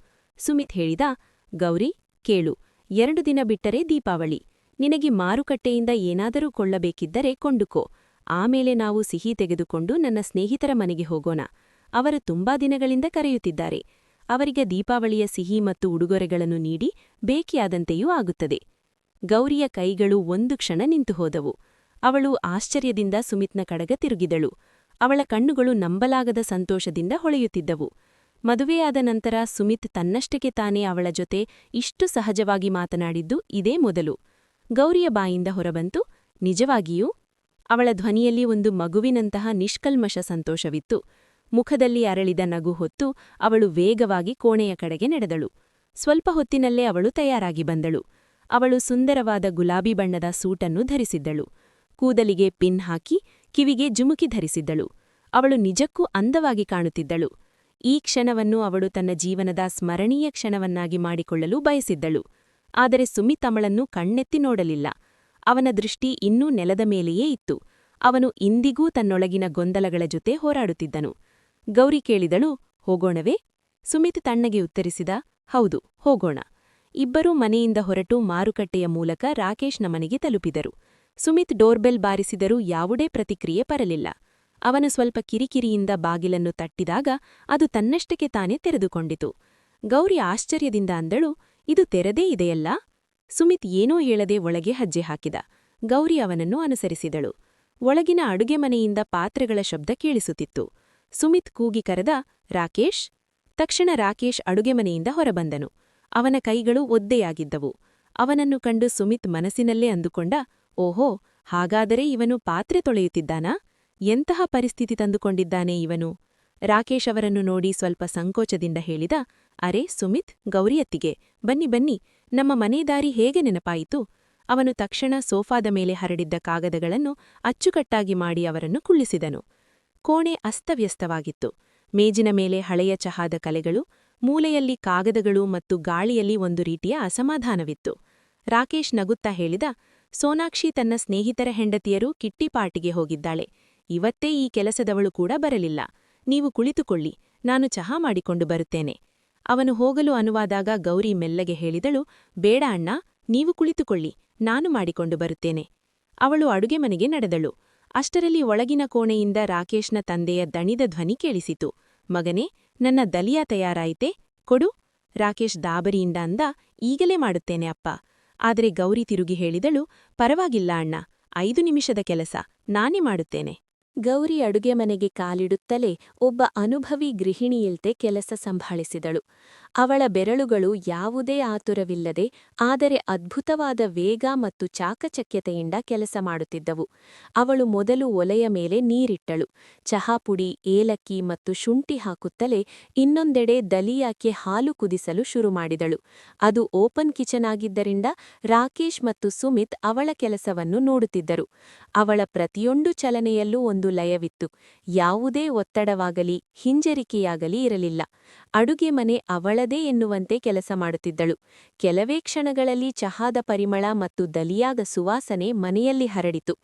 ಸುಮಿತ್ ಹೇಳಿದ, ಗೌರಿ, ಕೇಳು, 2 ದಿನ ಬಿಟ್ಟರೆ ದೀಪಾವಳಿ. ನಿನಗೆ ಮಾರುಕಟ್ಟೆಯಿಂದ ಏನಾದರೂ ಕೊಳ್ಳಬೇಕಿದ್ದರೆ ಕೊಂಡುಕೋ. ಆಮೇಲೆ ನಾವು ಸಿಹಿ ತೆಗೆದುಕೊಂಡು ನನ್ನ ಸ್ನೇಹಿತರ ಮನೆಗೆ ಹೋಗೋಣ. ಅವರು ತುಂಬಾ ದಿನಗಳಿಂದ ಕರೆಯುತ್ತಿದ್ದಾರೆ. ಅವರಿಗೆ ದೀಪಾವಳಿಯ ಸಿಹಿ ಮತ್ತು ಉಡುಗೊರೆಗಳನ್ನು ನೀಡಿ ಬೇಕೆಯಾದಂತೆಯೂ ಆಗುತ್ತದೆ. ಗೌರಿಯ ಕೈಗಳು ಒಂದು ಕ್ಷಣ ನಿಂತುಹೋದವು. ಅವಳು ಆಶ್ಚರ್ಯದಿಂದ ಸುಮಿತ್ನ ಕಡೆಗೆ ತಿರುಗಿದಳು. ಅವಳ ಕಣ್ಣುಗಳು ನಂಬಲಾಗದ ಸಂತೋಷದಿಂದ ಹೊಳೆಯುತ್ತಿದ್ದವು. ಮದುವೆಯಾದ ನಂತರ ಸುಮಿತ್ ತನ್ನಷ್ಟಕ್ಕೆ ತಾನೇ ಅವಳ ಜೊತೆ ಇಷ್ಟು ಸಹಜವಾಗಿ ಮಾತನಾಡಿದ್ದು ಇದೇ ಮೊದಲು. ಗೌರಿಯ ಬಾಯಿಂದ ಹೊರಬಂತು, ನಿಜವಾಗಿಯೂ? ಅವಳ ಧ್ವನಿಯಲ್ಲಿ ಒಂದು ಮಗುವಿನಂತಹ ನಿಷ್ಕಲ್ಮಶ ಸಂತೋಷವಿತ್ತು. ಮುಖದಲ್ಲಿ ಅರಳಿದ ನಗು ಹೊತ್ತು ಅವಳು ವೇಗವಾಗಿ ಕೋಣೆಯ ಕಡೆಗೆ ನಡೆದಳು. ಸ್ವಲ್ಪ ಹೊತ್ತಿನಲ್ಲೇ ಅವಳು ತಯಾರಾಗಿ ಬಂದಳು. ಅವಳು ಸುಂದರವಾದ ಗುಲಾಬಿ ಬಣ್ಣದ ಸೂಟನ್ನು ಧರಿಸಿದ್ದಳು. ಕೂದಲಿಗೆ ಪಿನ್ ಹಾಕಿ ಕಿವಿಗೆ ಜುಮುಕಿ ಧರಿಸಿದ್ದಳು. ಅವಳು ನಿಜಕ್ಕೂ ಅಂದವಾಗಿ ಕಾಣುತ್ತಿದ್ದಳು. ಈ ಕ್ಷಣವನ್ನು ಅವಳು ತನ್ನ ಜೀವನದ ಸ್ಮರಣೀಯ ಕ್ಷಣವನ್ನಾಗಿ ಮಾಡಿಕೊಳ್ಳಲು ಬಯಸಿದ್ದಳು. ಆದರೆ ಸುಮಿತ್ ಅವಳನ್ನು ಕಣ್ಣೆತ್ತಿ ನೋಡಲಿಲ್ಲ. ಅವನ ದೃಷ್ಟಿ ಇನ್ನೂ ನೆಲದ ಮೇಲೆಯೇ ಇತ್ತು. ಅವನು ಇಂದಿಗೂ ತನ್ನೊಳಗಿನ ಗೊಂದಲಗಳ ಜೊತೆ ಹೋರಾಡುತ್ತಿದ್ದನು. ಗೌರಿ ಕೇಳಿದಳು, ಹೋಗೋಣವೇ? ಸುಮಿತ್ ತಣ್ಣಗೆ ಉತ್ತರಿಸಿದ, ಹೌದು, ಹೋಗೋಣ. ಇಬ್ಬರೂ ಮನೆಯಿಂದ ಹೊರಟು ಮಾರುಕಟ್ಟೆಯ ಮೂಲಕ ರಾಕೇಶ್ನ ಮನೆಗೆ ತಲುಪಿದರು. ಸುಮಿತ್ ಡೋರ್ಬೆಲ್ ಬಾರಿಸಿದರೂ ಯಾವುದೇ ಪ್ರತಿಕ್ರಿಯೆ ಬರಲಿಲ್ಲ. ಅವನು ಸ್ವಲ್ಪ ಕಿರಿಕಿರಿಯಿಂದ ಬಾಗಿಲನ್ನು ತಟ್ಟಿದಾಗ ಅದು ತನ್ನಷ್ಟಕ್ಕೆ ತಾನೇ ತೆರೆದುಕೊಂಡಿತು. ಗೌರಿ ಆಶ್ಚರ್ಯದಿಂದ ಅಂದಳು, ಇದು ತೆರೆದೇ ಇದೆಯಲ್ಲ? ಸುಮಿತ್ ಏನೂ ಹೇಳದೆ ಒಳಗೆ ಹೆಜ್ಜೆ ಹಾಕಿದ. ಗೌರಿ ಅವನನ್ನು ಅನುಸರಿಸಿದಳು. ಒಳಗಿನ ಅಡುಗೆ ಮನೆಯಿಂದ ಪಾತ್ರೆಗಳ ಶಬ್ದ ಕೇಳಿಸುತ್ತಿತ್ತು. ಸುಮಿತ್ ಕೂಗಿ ಕರೆದ, ರಾಕೇಶ್? ತಕ್ಷಣ ರಾಕೇಶ್ ಅಡುಗೆ ಮನೆಯಿಂದ ಹೊರಬಂದನು. ಅವನ ಕೈಗಳು ಒದ್ದೆಯಾಗಿದ್ದವು. ಅವನನ್ನು ಕಂಡು ಸುಮಿತ್ ಮನಸ್ಸಿನಲ್ಲೇ ಅಂದುಕೊಂಡ, ಓಹೋ, ಹಾಗಾದರೆ ಇವನು ಪಾತ್ರೆ ತೊಳೆಯುತ್ತಿದ್ದಾನಾ? ಎಂತಹ ಪರಿಸ್ಥಿತಿ ತಂದುಕೊಂಡಿದ್ದಾನೆ ಇವನು? ರಾಕೇಶ್ ಅವರನ್ನು ನೋಡಿ ಸ್ವಲ್ಪ ಸಂಕೋಚದಿಂದ ಹೇಳಿದ, ಅರೆ ಸುಮಿತ್, ಗೌರಿಯತ್ತಿಗೆ, ಬನ್ನಿ ಬನ್ನಿ, ನಮ್ಮ ಮನೆದಾರಿ ಹೇಗೆ ನೆನಪಾಯಿತು? ಅವನು ತಕ್ಷಣ ಸೋಫಾದ ಮೇಲೆ ಹರಡಿದ್ದ ಕಾಗದಗಳನ್ನು ಅಚ್ಚುಕಟ್ಟಾಗಿ ಮಾಡಿ ಅವರನ್ನು ಕುಳ್ಳಿಸಿದನು. ಕೋಣೆ ಅಸ್ತವ್ಯಸ್ತವಾಗಿತ್ತು. ಮೇಜಿನ ಮೇಲೆ ಹಳೆಯ ಚಹಾದ ಕಲೆಗಳು, ಮೂಲೆಯಲ್ಲಿ ಕಾಗದಗಳು ಮತ್ತು ಗಾಳಿಯಲ್ಲಿ ಒಂದು ರೀತಿಯ ಅಸಮಾಧಾನವಿತ್ತು. ರಾಕೇಶ್ ನಗುತ್ತಾ ಹೇಳಿದ, ಸೋನಾಕ್ಷಿ ತನ್ನ ಸ್ನೇಹಿತರ ಹೆಂಡತಿಯರು ಕಿಟ್ಟಿ ಪಾರ್ಟಿಗೆ ಹೋಗಿದ್ದಾಳೆ. ಇವತ್ತೇ ಈ ಕೆಲಸದವಳು ಕೂಡ ಬರಲಿಲ್ಲ. ನೀವು ಕುಳಿತುಕೊಳ್ಳಿ, ನಾನು ಚಹಾ ಮಾಡಿಕೊಂಡು ಬರುತ್ತೇನೆ. ಅವನು ಹೋಗಲು ಅನುವಾದಾಗ ಗೌರಿ ಮೆಲ್ಲಗೆ ಹೇಳಿದಳು, ಬೇಡ ಅಣ್ಣ, ನೀವು ಕುಳಿತುಕೊಳ್ಳಿ, ನಾನು ಮಾಡಿಕೊಂಡು ಬರುತ್ತೇನೆ. ಅವಳು ಅಡುಗೆ ಮನೆಗೆ ನಡೆದಳು. ಅಷ್ಟರಲ್ಲಿ ಒಳಗಿನ ಕೋಣೆಯಿಂದ ರಾಕೇಶ್ನ ತಂದೆಯ ದಣಿದ ಧ್ವನಿ ಕೇಳಿಸಿತು, ಮಗನೇ, ನನ್ನ ದಲಿಯಾ ತಯಾರಾಯಿತೆ? ಕೊಡು. ರಾಕೇಶ್ ದಾಬರಿಯಿಂದ ಅಂದ, ಈಗಲೇ ಮಾಡುತ್ತೇನೆ ಅಪ್ಪ. ಆದರೆ ಗೌರಿ ತಿರುಗಿ ಹೇಳಿದಳು, ಪರವಾಗಿಲ್ಲ ಅಣ್ಣ, 5 ನಿಮಿಷದ ಕೆಲಸ, ನಾನೇ ಮಾಡುತ್ತೇನೆ. ಗೌರಿ ಅಡುಗೆ ಮನೆಗೆ ಕಾಲಿಡುತ್ತಲೇ ಒಬ್ಬ ಅನುಭವಿ ಗೃಹಿಣಿಯಿಲ್ತೆ ಕೆಲಸ ಸಂಭಾಳಿಸಿದಳು. ಅವಳ ಬೆರಳುಗಳು ಯಾವುದೇ ಆತುರವಿಲ್ಲದೆ ಆದರೆ ಅದ್ಭುತವಾದ ವೇಗ ಮತ್ತು ಚಾಕಚಕ್ಯತೆಯಿಂದ ಕೆಲಸ ಮಾಡುತ್ತಿದ್ದವು. ಅವಳು ಮೊದಲು ಒಲೆಯ ಮೇಲೆ ನೀರಿಟ್ಟಳು. ಚಹಾ ಪುಡಿ, ಏಲಕ್ಕಿ ಮತ್ತು ಶುಂಠಿ ಹಾಕುತ್ತಲೇ ಇನ್ನೊಂದೆಡೆ ದಲಿಯಾಕ್ಕೆ ಹಾಲು ಕುದಿಸಲು ಶುರು ಮಾಡಿದಳು. ಅದು ಓಪನ್ ಕಿಚನ್ ಆಗಿದ್ದರಿಂದ ರಾಕೇಶ್ ಮತ್ತು ಸುಮಿತ್ ಅವಳ ಕೆಲಸವನ್ನು ನೋಡುತ್ತಿದ್ದರು. ಅವಳ ಪ್ರತಿಯೊಂದು ಚಲನೆಯಲ್ಲೂ ಒಂದು ಲಯವಿತ್ತು. ಯಾವುದೇ ಒತ್ತಡವಾಗಲಿ ಹಿಂಜರಿಕೆಯಾಗಲಿ ಇರಲಿಲ್ಲ. ಅಡುಗೆ ಮನೆ ಅವಳದೇ ಎನ್ನುವಂತೆ ಕೆಲಸ ಮಾಡುತ್ತಿದ್ದಳು. ಕೆಲವೇ ಕ್ಷಣಗಳಲ್ಲಿ ಚಹಾದ ಪರಿಮಳ ಮತ್ತು ದಲಿಯಾದ ಸುವಾಸನೆ ಮನೆಯಲ್ಲಿ ಹರಡಿತು.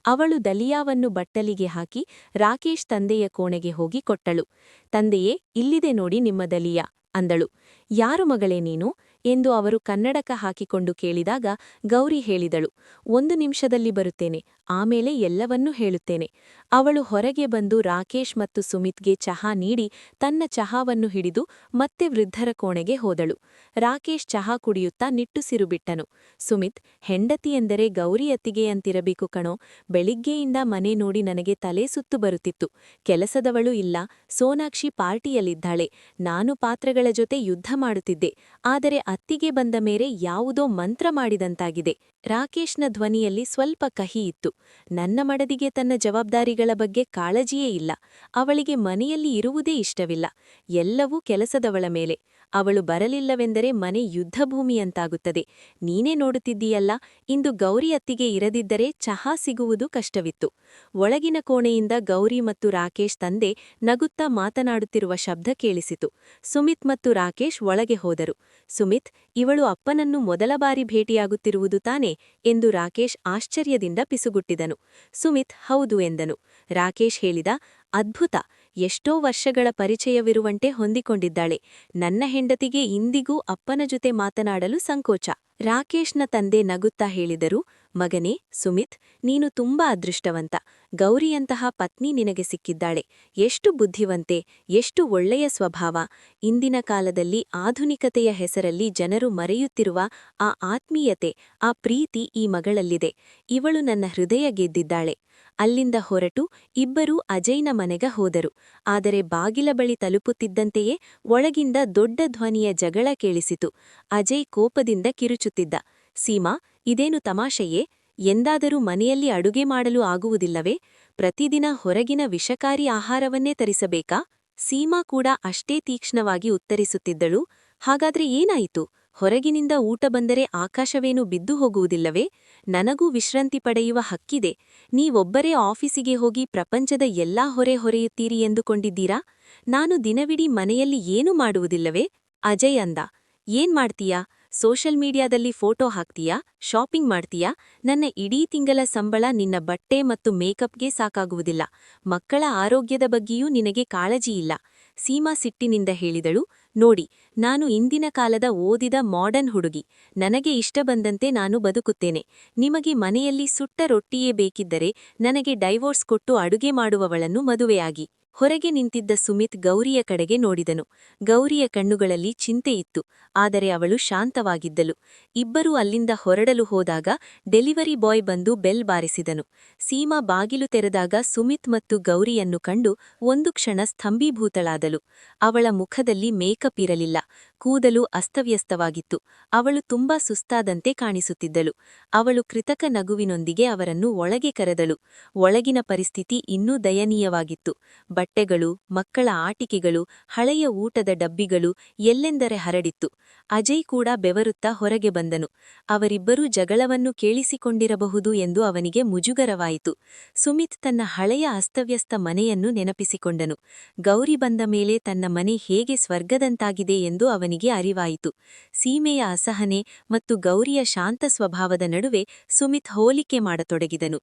ಅವಳು ದಲಿಯಾವನ್ನು ಬಟ್ಟಲಿಗೆ ಹಾಕಿ ರಾಕೇಶ್ ತಂದೆಯ ಕೋಣೆಗೆ ಹೋಗಿ ಕೊಟ್ಟಳು. ತಂದೆಯೇ, ಇಲ್ಲಿದೆ ನೋಡಿ ನಿಮ್ಮ ದಲಿಯಾ ಅಂದಳು. ಯಾರು ಮಗಳೇ ನೀನು ಎಂದು ಅವರು ಕನ್ನಡಕ ಹಾಕಿಕೊಂಡು ಕೇಳಿದಾಗ ಗೌರಿ ಹೇಳಿದಳು, 1 ನಿಮಿಷದಲ್ಲಿ ಬರುತ್ತೇನೆ, ಆಮೇಲೆ ಎಲ್ಲವನ್ನೂ ಹೇಳುತ್ತೇನೆ. ಅವಳು ಹೊರಗೆ ಬಂದು ರಾಕೇಶ್ ಮತ್ತು ಸುಮಿತ್ಗೆ ಚಹಾ ನೀಡಿ ತನ್ನ ಚಹಾವನ್ನು ಹಿಡಿದು ಮತ್ತೆ ವೃದ್ಧರ ಕೋಣೆಗೆ ಹೋದಳು. ರಾಕೇಶ್ ಚಹಾ ಕುಡಿಯುತ್ತಾ ನಿಟ್ಟುಸಿರು ಬಿಟ್ಟನು. ಸುಮಿತ್, ಹೆಂಡತಿ ಎಂದರೆ ಗೌರಿಯತ್ತಿಗೆ ಅಂತಿರಬೇಕು ಕಣೋ. ಬೆಳಿಗ್ಗೆಯಿಂದ ಮನೆ ನೋಡಿ ನನಗೆ ತಲೆ ಸುತ್ತು ಬರುತ್ತಿತ್ತು. ಕೆಲಸದವಳು ಇಲ್ಲ, ಸೋನಾಕ್ಷಿ ಪಾರ್ಟಿಯಲ್ಲಿದ್ದಾಳೆ. ನಾನು ಪಾತ್ರೆಗಳ ಜೊತೆ ಯುದ್ಧ ಮಾಡುತ್ತಿದ್ದೆ. ಆದರೆ ಅತ್ತಿಗೆ ಬಂದ ಮೇಲೆ ಯಾವುದೋ ಮಂತ್ರ ಮಾಡಿದಂತಾಗಿದೆ. ರಾಕೇಶ್ನ ಧ್ವನಿಯಲ್ಲಿ ಸ್ವಲ್ಪ ಕಹಿ ಇತ್ತು. ನನ್ನ ಮಡದಿಗೆ ತನ್ನ ಜವಾಬ್ದಾರಿಗಳ ಬಗ್ಗೆ ಕಾಳಜಿಯೇ ಇಲ್ಲ. ಅವಳಿಗೆ ಮನೆಯಲ್ಲಿ ಇರುವುದೇ ಇಷ್ಟವಿಲ್ಲ. ಎಲ್ಲವೂ ಕೆಲಸದವಳ ಮೇಲೆ. ಅವಳು ಬರಲಿಲ್ಲವೆಂದರೆ ಮನೆ ಯುದ್ಧಭೂಮಿಯಂತಾಗುತ್ತದೆ. ನೀನೇ ನೋಡುತ್ತಿದ್ದೀಯಲ್ಲ, ಇಂದು ಗೌರಿ ಅತ್ತಿಗೆ ಇರದಿದ್ದರೆ ಚಹಾ ಸಿಗುವುದು ಕಷ್ಟವಿತ್ತು. ಒಳಗಿನ ಕೋಣೆಯಿಂದ ಗೌರಿ ಮತ್ತು ರಾಕೇಶ್ ತಂದೆ ನಗುತ್ತಾ ಮಾತನಾಡುತ್ತಿರುವ ಶಬ್ದ ಕೇಳಿಸಿತು. ಸುಮಿತ್ ಮತ್ತು ರಾಕೇಶ್ ಒಳಗೆ ಹೋದರು. ಸುಮಿತ್, ಇವಳು ಅಪ್ಪನನ್ನು ಮೊದಲ ಬಾರಿ ಭೇಟಿಯಾಗುತ್ತಿರುವುದು ತಾನೇ ಎಂದು ರಾಕೇಶ್ ಆಶ್ಚರ್ಯದಿಂದ ಪಿಸುಗುಟ್ಟಿದನು. ಸುಮಿತ್ ಹೌದು ಎಂದನು. ರಾಕೇಶ್ ಹೇಳಿದ, ಅದ್ಭುತ, ಎಷ್ಟೋ ವರ್ಷಗಳ ಪರಿಚಯವಿರುವಂತೆ ಹೊಂದಿಕೊಂಡಿದ್ದಾಳೆ. ನನ್ನ ಹೆಂಡತಿಗೆ ಇಂದಿಗೂ ಅಪ್ಪನ ಜೊತೆ ಮಾತನಾಡಲು ಸಂಕೋಚ. ರಾಕೇಶ್ನ ತಂದೆ ನಗುತ್ತಾ ಹೇಳಿದರು, ಮಗನೇ ಸುಮಿತ್, ನೀನು ತುಂಬಾ ಅದೃಷ್ಟವಂತ. ಗೌರಿಯಂತಹ ಪತ್ನಿ ನಿನಗೆ ಸಿಕ್ಕಿದ್ದಾಳೆ. ಎಷ್ಟು ಬುದ್ಧಿವಂತೆ, ಎಷ್ಟು ಒಳ್ಳೆಯ ಸ್ವಭಾವ. ಇಂದಿನ ಕಾಲದಲ್ಲಿ ಆಧುನಿಕತೆಯ ಹೆಸರಲ್ಲಿ ಜನರು ಮರೆಯುತ್ತಿರುವ ಆ ಆತ್ಮೀಯತೆ, ಆ ಪ್ರೀತಿ ಈ ಮಗಳಲ್ಲಿದೆ. ಇವಳು ನನ್ನ ಹೃದಯ ಗೆದ್ದಿದ್ದಾಳೆ. ಅಲ್ಲಿಂದ ಹೊರಟು ಇಬ್ಬರೂ ಅಜಯ್ನ ಮನೆಗೆ ಹೋದರು. ಆದರೆ ಬಾಗಿಲ ಬಳಿ ತಲುಪುತ್ತಿದ್ದಂತೆಯೇ ಒಳಗಿಂದ ದೊಡ್ಡ ಧ್ವನಿಯ ಜಗಳ ಕೇಳಿಸಿತು. ಅಜಯ್ ಕೋಪದಿಂದ ಕಿರುಚುತ್ತಿದ್ದ. ಸೀಮಾ, ಇದೇನು ತಮಾಷೆಯೇ? ಎಂದಾದರೂ ಮನೆಯಲ್ಲಿ ಅಡುಗೆ ಮಾಡಲು ಆಗುವುದಿಲ್ಲವೇ? ಪ್ರತಿದಿನ ಹೊರಗಿನ ವಿಷಕಾರಿ ಆಹಾರವನ್ನೇ ತರಿಸಬೇಕಾ? ಸೀಮಾ ಕೂಡ ಅಷ್ಟೇ ತೀಕ್ಷ್ಣವಾಗಿ ಉತ್ತರಿಸುತ್ತಿದ್ದಳು. ಹಾಗಾದ್ರೆ ಏನಾಯಿತು? ಹೊರಗಿನಿಂದ ಊಟ ಬಂದರೆ ಆಕಾಶವೇನು ಬಿದ್ದು ಹೋಗುವುದಿಲ್ಲವೇ? ನನಗೂ ವಿಶ್ರಾಂತಿ ಪಡೆಯುವ ಹಕ್ಕಿದೆ. ನೀವೊಬ್ಬರೇ ಆಫೀಸಿಗೆ ಹೋಗಿ ಪ್ರಪಂಚದ ಎಲ್ಲಾ ಹೊರೆ ಹೊರೆಯುತ್ತೀರಿ ಎಂದುಕೊಂಡಿದ್ದೀರಾ? ನಾನು ದಿನವಿಡೀ ಮನೆಯಲ್ಲಿ ಏನೂ ಮಾಡುವುದಿಲ್ಲವೇ? ಅಜಯ್ ಅಂದ. ಏನ್ ಮಾಡ್ತೀಯಾ? ಸೋಷಲ್ ಮೀಡಿಯಾದಲ್ಲಿ ಫೋಟೋ ಹಾಕ್ತೀಯಾ? ಶಾಪಿಂಗ್ ಮಾಡ್ತೀಯಾ? ನನ್ನ ಇಡೀ ತಿಂಗಳ ಸಂಬಳ ನಿನ್ನ ಬಟ್ಟೆ ಮತ್ತು ಮೇಕಪ್ಗೆ ಸಾಕಾಗುವುದಿಲ್ಲ. ಮಕ್ಕಳ ಆರೋಗ್ಯದ ಬಗ್ಗೆಯೂ ನಿನಗೆ ಕಾಳಜಿಯಿಲ್ಲ. ಸೀಮಾ ಸಿಟ್ಟಿನಿಂದ ಹೇಳಿದಳು, ನೋಡಿ, ನಾನು ಇಂದಿನ ಕಾಲದ ಓದಿದ ಮಾಡರ್ನ್ ಹುಡುಗಿ. ನನಗೆ ಇಷ್ಟ ಬಂದಂತೆ ನಾನು ಬದುಕುತ್ತೇನೆ. ನಿಮಗೆ ಮನೆಯಲ್ಲಿ ಸುಟ್ಟ ರೊಟ್ಟಿಯೇ ಬೇಕಿದ್ದರೆ ನನಗೆ ಡೈವೋರ್ಸ್ ಕೊಟ್ಟು ಅಡುಗೆ ಮಾಡುವವಳನ್ನು ಮದುವೆಯಾಗಿ. ಹೊರಗೆ ನಿಂತಿದ್ದ ಸುಮಿತ್ ಗೌರಿಯ ಕಡೆಗೆ ನೋಡಿದನು. ಗೌರಿಯ ಕಣ್ಣುಗಳಲ್ಲಿ ಚಿಂತೆಯಿತ್ತು, ಆದರೆ ಅವಳು ಶಾಂತವಾಗಿದ್ದಳು. ಇಬ್ಬರೂ ಅಲ್ಲಿಂದ ಹೊರಡಲು ಹೋದಾಗ ಡೆಲಿವರಿ ಬಾಯ್ ಬಂದು ಬೆಲ್ ಬಾರಿಸಿದನು. ಸೀಮಾ ಬಾಗಿಲು ತೆರೆದಾಗ ಸುಮಿತ್ ಮತ್ತು ಗೌರಿಯನ್ನು ಕಂಡು ಒಂದು ಕ್ಷಣ ಸ್ತಂಭೀಭೂತಳಾದಳು. ಅವಳ ಮುಖದಲ್ಲಿ ಮೇಕಪ್ ಇರಲಿಲ್ಲ, ಕೂದಲು ಅಸ್ತವ್ಯಸ್ತವಾಗಿತ್ತು. ಅವಳು ತುಂಬಾ ಸುಸ್ತಾದಂತೆ ಕಾಣಿಸುತ್ತಿದ್ದಳು. ಅವಳು ಕೃತಕ ನಗುವಿನೊಂದಿಗೆ ಅವರನ್ನು ಒಳಗೆ ಕರೆದಳು. ಒಳಗಿನ ಪರಿಸ್ಥಿತಿ ಇನ್ನೂ ದಯನೀಯವಾಗಿತ್ತು. ಬಟ್ಟೆಗಳು, ಮಕ್ಕಳ ಆಟಿಕೆಗಳು, ಹಳೆಯ ಊಟದ ಡಬ್ಬಿಗಳು ಎಲ್ಲೆಂದರೆ ಹರಡಿತ್ತು. ಅಜಯ್ ಕೂಡ ಬೆವರುತ್ತಾ ಹೊರಗೆ ಬಂದನು. ಅವರಿಬ್ಬರೂ ಜಗಳವನ್ನು ಕೇಳಿಸಿಕೊಂಡಿರಬಹುದು ಎಂದು ಅವನಿಗೆ ಮುಜುಗರವಾಯಿತು. ಸುಮಿತ್ ತನ್ನ ಹಳೆಯ ಅಸ್ತವ್ಯಸ್ತ ಮನೆಯನ್ನು ನೆನಪಿಸಿಕೊಂಡನು. ಗೌರಿ ಬಂದ ಮೇಲೆ ತನ್ನ ಮನೆ ಹೇಗೆ ಸ್ವರ್ಗದಂತಾಗಿದೆ ಎಂದು ಅವನಿಗೆ ಅರಿವಾಯಿತು. ಸೀಮೆಯ ಅಸಹನೆ ಮತ್ತು ಗೌರಿಯ ಶಾಂತ ಸ್ವಭಾವದ ನಡುವೆ ಸುಮಿತ್ ಹೋಲಿಕೆ ಮಾಡತೊಡಗಿದನು.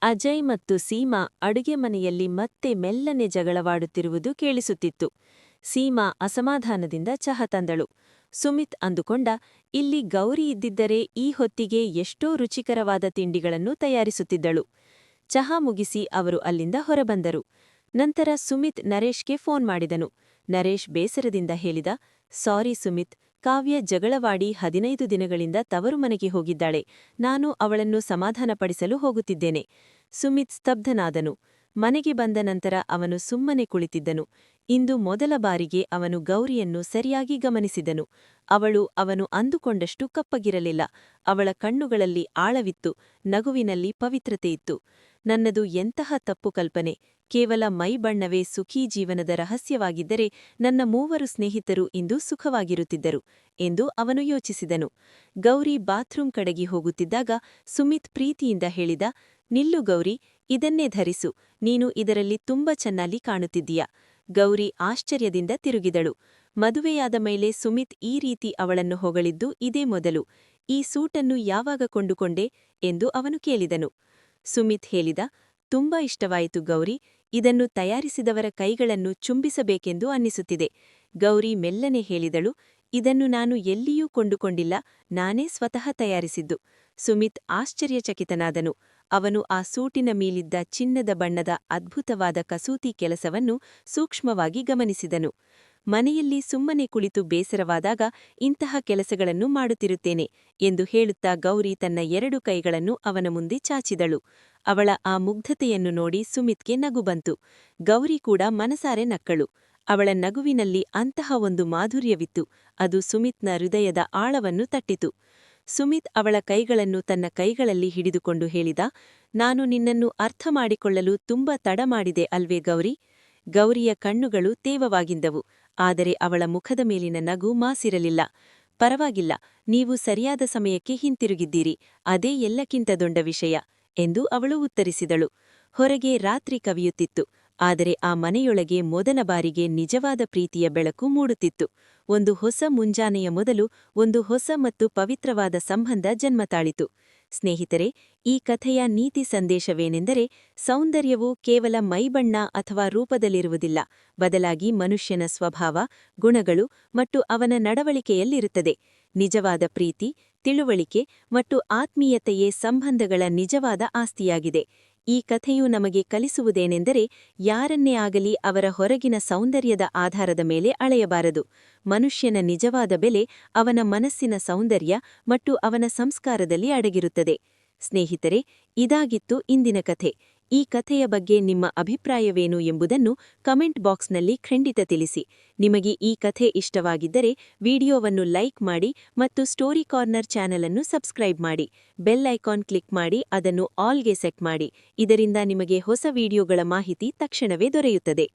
ಅಜಯ್ ಮತ್ತು ಸೀಮಾ ಅಡುಗೆ ಮನೆಯಲ್ಲಿ ಮತ್ತೆ ಮೆಲ್ಲನೆ ಜಗಳವಾಡುತ್ತಿರುವುದು ಕೇಳಿಸುತ್ತಿತ್ತು. ಸೀಮಾ ಅಸಮಾಧಾನದಿಂದ ಚಹಾ ತಂದಳು. ಸುಮಿತ್ ಅಂದುಕೊಂಡ, ಇಲ್ಲಿ ಗೌರಿ ಇದ್ದಿದ್ದರೆ ಈ ಹೊತ್ತಿಗೆ ಎಷ್ಟೋ ರುಚಿಕರವಾದ ತಿಂಡಿಗಳನ್ನು ತಯಾರಿಸುತ್ತಿದ್ದಳು. ಚಹಾ ಮುಗಿಸಿ ಅವರು ಅಲ್ಲಿಂದ ಹೊರಬಂದರು. ನಂತರ ಸುಮಿತ್ ನರೇಶ್ಗೆ ಫೋನ್ ಮಾಡಿದನು. ನರೇಶ್ ಬೇಸರದಿಂದ ಹೇಳಿದ, ಸಾರಿ ಸುಮಿತ್, ಕಾವ್ಯ ಜಗಳವಾಡಿ 15 ದಿನಗಳಿಂದ ತವರು ಮನೆಗೆ ಹೋಗಿದ್ದಾಳೆ. ನಾನು ಅವಳನ್ನು ಸಮಾಧಾನಪಡಿಸಲು ಹೋಗುತ್ತಿದ್ದೇನೆ. ಸುಮಿತ್ ಸ್ತಬ್ಧನಾದನು. ಮನೆಗೆ ಬಂದ ನಂತರ ಅವನು ಸುಮ್ಮನೆ ಕುಳಿತಿದ್ದನು. ಇಂದು ಮೊದಲ ಬಾರಿಗೆ ಅವನು ಗೌರಿಯನ್ನು ಸರಿಯಾಗಿ ಗಮನಿಸಿದನು. ಅವನು ಅಂದುಕೊಂಡಷ್ಟು ಕಪ್ಪಗಿರಲಿಲ್ಲ. ಅವಳ ಕಣ್ಣುಗಳಲ್ಲಿ ಆಳವಿತ್ತು, ನಗುವಿನಲ್ಲಿ ಪವಿತ್ರತೆಯಿತ್ತು. ನನ್ನದು ಎಂತಹ ತಪ್ಪು ಕಲ್ಪನೆ. ಕೇವಲ ಮೈ ಬಣ್ಣವೇ ಸುಖೀ ಜೀವನದ ರಹಸ್ಯವಾಗಿದ್ದರೆ ನನ್ನ 3 ಸ್ನೇಹಿತರು ಇಂದು ಸುಖವಾಗಿರುತ್ತಿದ್ದರು ಎಂದು ಅವನು ಯೋಚಿಸಿದನು. ಗೌರಿ ಬಾತ್ರೂಂ ಕಡೆಗೆ ಹೋಗುತ್ತಿದ್ದಾಗ ಸುಮಿತ್ ಪ್ರೀತಿಯಿಂದ ಹೇಳಿದ, ನಿಲ್ಲು ಗೌರಿ, ಇದನ್ನೇ ಧರಿಸು. ನೀನು ಇದರಲ್ಲಿ ತುಂಬ ಚೆನ್ನಾಗಿ ಕಾಣುತ್ತಿದ್ದೀಯ. ಗೌರಿ ಆಶ್ಚರ್ಯದಿಂದ ತಿರುಗಿದಳು. ಮದುವೆಯಾದ ಮೇಲೆ ಸುಮಿತ್ ಈ ರೀತಿ ಅವಳನ್ನು ಹೊಗಳಿದ್ದು ಇದೇ ಮೊದಲು. ಈ ಸೂಟನ್ನು ಯಾವಾಗ ಕೊಂಡುಕೊಂಡೆ ಎಂದು ಅವನು ಕೇಳಿದನು. ಸುಮಿತ್ ಹೇಳಿದ, ತುಂಬಾ ಇಷ್ಟವಾಯಿತು ಗೌರಿ. ಇದನ್ನು ತಯಾರಿಸಿದವರ ಕೈಗಳನ್ನು ಚುಂಬಿಸಬೇಕೆಂದು ಅನ್ನಿಸುತ್ತಿದೆ. ಗೌರಿ ಮೆಲ್ಲನೆ ಹೇಳಿದಳು, ಇದನ್ನು ನಾನು ಎಲ್ಲಿಯೂ ಕೊಂಡುಕೊಂಡಿಲ್ಲ, ನಾನೇ ಸ್ವತಃ ತಯಾರಿಸಿದ್ದು. ಸುಮಿತ್ ಆಶ್ಚರ್ಯಚಕಿತನಾದನು. ಅವನು ಆ ಸೂಟಿನ ಮೇಲಿದ್ದ ಚಿನ್ನದ ಬಣ್ಣದ ಅದ್ಭುತವಾದ ಕಸೂತಿ ಕೆಲಸವನ್ನು ಸೂಕ್ಷ್ಮವಾಗಿ ಗಮನಿಸಿದನು. ಮನೆಯಲ್ಲಿ ಸುಮ್ಮನೆ ಕುಳಿತು ಬೇಸರವಾದಾಗ ಇಂತಹ ಕೆಲಸಗಳನ್ನು ಮಾಡುತ್ತಿರುತ್ತೇನೆ ಎಂದು ಹೇಳುತ್ತಾ ಗೌರಿ ತನ್ನ 2 ಕೈಗಳನ್ನು ಅವನ ಮುಂದೆ ಚಾಚಿದಳು. ಅವಳ ಆ ಮುಗ್ಧತೆಯನ್ನು ನೋಡಿ ಸುಮಿತ್ಗೆ ನಗು ಬಂತು. ಗೌರಿ ಕೂಡ ಮನಸಾರೆ ನಕ್ಕಳು. ಅವಳ ನಗುವಿನಲ್ಲಿ ಅಂತಹ ಒಂದು ಮಾಧುರ್ಯವಿತ್ತು, ಅದು ಸುಮಿತ್ನ ಹೃದಯದ ಆಳವನ್ನು ತಟ್ಟಿತು. ಸುಮಿತ್ ಅವಳ ಕೈಗಳನ್ನು ತನ್ನ ಕೈಗಳಲ್ಲಿ ಹಿಡಿದುಕೊಂಡು ಹೇಳಿದ, ನಾನು ನಿನ್ನನ್ನು ಅರ್ಥ ಮಾಡಿಕೊಳ್ಳಲು ತುಂಬ ತಡ ಮಾಡಿದೆ ಅಲ್ವೇ ಗೌರಿ? ಗೌರಿಯ ಕಣ್ಣುಗಳು ತೇವವಾಗಿದ್ದವು, ಆದರೆ ಅವಳ ಮುಖದ ಮೇಲಿನ ನಗು ಮಾಸಿರಲಿಲ್ಲ. ಪರವಾಗಿಲ್ಲ, ನೀವು ಸರಿಯಾದ ಸಮಯಕ್ಕೆ ಹಿಂತಿರುಗಿದ್ದೀರಿ, ಅದೇ ಎಲ್ಲಕ್ಕಿಂತ ದೊಡ್ಡ ವಿಷಯ ಎಂದು ಅವಳು ಉತ್ತರಿಸಿದಳು. ಹೊರಗೆ ರಾತ್ರಿ ಕವಿಯುತ್ತಿತ್ತು, ಆದರೆ ಆ ಮನೆಯೊಳಗೆ ಮೊದಲ ಬಾರಿಗೆ ನಿಜವಾದ ಪ್ರೀತಿಯ ಬೆಳಕು ಮೂಡುತ್ತಿತ್ತು. ಒಂದು ಹೊಸ ಮುಂಜಾನೆಯ ಮೊದಲು ಒಂದು ಹೊಸ ಮತ್ತು ಪವಿತ್ರವಾದ ಸಂಬಂಧ ಜನ್ಮತಾಳಿತು. ಸ್ನೇಹಿತರೆ, ಈ ಕಥೆಯ ನೀತಿ ಸಂದೇಶವೇನೆಂದರೆ ಸೌಂದರ್ಯವು ಕೇವಲ ಮೈಬಣ್ಣ ಅಥವಾ ರೂಪದಲ್ಲಿರುವುದಿಲ್ಲ, ಬದಲಾಗಿ ಮನುಷ್ಯನ ಸ್ವಭಾವ, ಗುಣಗಳು ಮತ್ತು ಅವನ ನಡವಳಿಕೆಯಲ್ಲಿರುತ್ತದೆ. ನಿಜವಾದ ಪ್ರೀತಿ, ತಿಳುವಳಿಕೆ ಮತ್ತು ಆತ್ಮೀಯತೆಯೇ ಸಂಬಂಧಗಳ ನಿಜವಾದ ಆಸ್ತಿಯಾಗಿದೆ. ಈ ಕಥೆಯು ನಮಗೆ ಕಲಿಸುವುದೇನೆಂದರೆ ಯಾರನ್ನೇ ಆಗಲಿ ಅವರ ಹೊರಗಿನ ಸೌಂದರ್ಯದ ಆಧಾರದ ಮೇಲೆ ಅಳೆಯಬಾರದು. ಮನುಷ್ಯನ ನಿಜವಾದ ಬೆಲೆ ಅವನ ಮನಸ್ಸಿನ ಸೌಂದರ್ಯ ಮತ್ತು ಅವನ ಸಂಸ್ಕಾರದಲ್ಲಿ ಅಡಗಿರುತ್ತದೆ. ಸ್ನೇಹಿತರೆ, ಇದಾಗಿತ್ತು ಇಂದಿನ ಕಥೆ. ಈ ಕಥೆಯ ಬಗ್ಗೆ ನಿಮ್ಮ ಅಭಿಪ್ರಾಯವೇನು ಎಂಬುದನ್ನು ಕಮೆಂಟ್ ಬಾಕ್ಸ್ನಲ್ಲಿ ಖಂಡಿತ ತಿಳಿಸಿ. ನಿಮಗೆ ಈ ಕಥೆ ಇಷ್ಟವಾಗಿದ್ದರೆ ವಿಡಿಯೋವನ್ನು ಲೈಕ್ ಮಾಡಿ ಮತ್ತು ಸ್ಟೋರಿ ಕಾರ್ನರ್ ಚಾನೆಲ್ ಅನ್ನು ಸಬ್ಸ್ಕ್ರೈಬ್ ಮಾಡಿ. ಬೆಲ್ ಐಕಾನ್ ಕ್ಲಿಕ್ ಮಾಡಿ ಅದನ್ನು ಆಲ್ಗೆ ಸೆಟ್ ಮಾಡಿ. ಇದರಿಂದ ನಿಮಗೆ ಹೊಸ ವಿಡಿಯೋಗಳ ಮಾಹಿತಿ ತಕ್ಷಣವೇ ದೊರೆಯುತ್ತದೆ.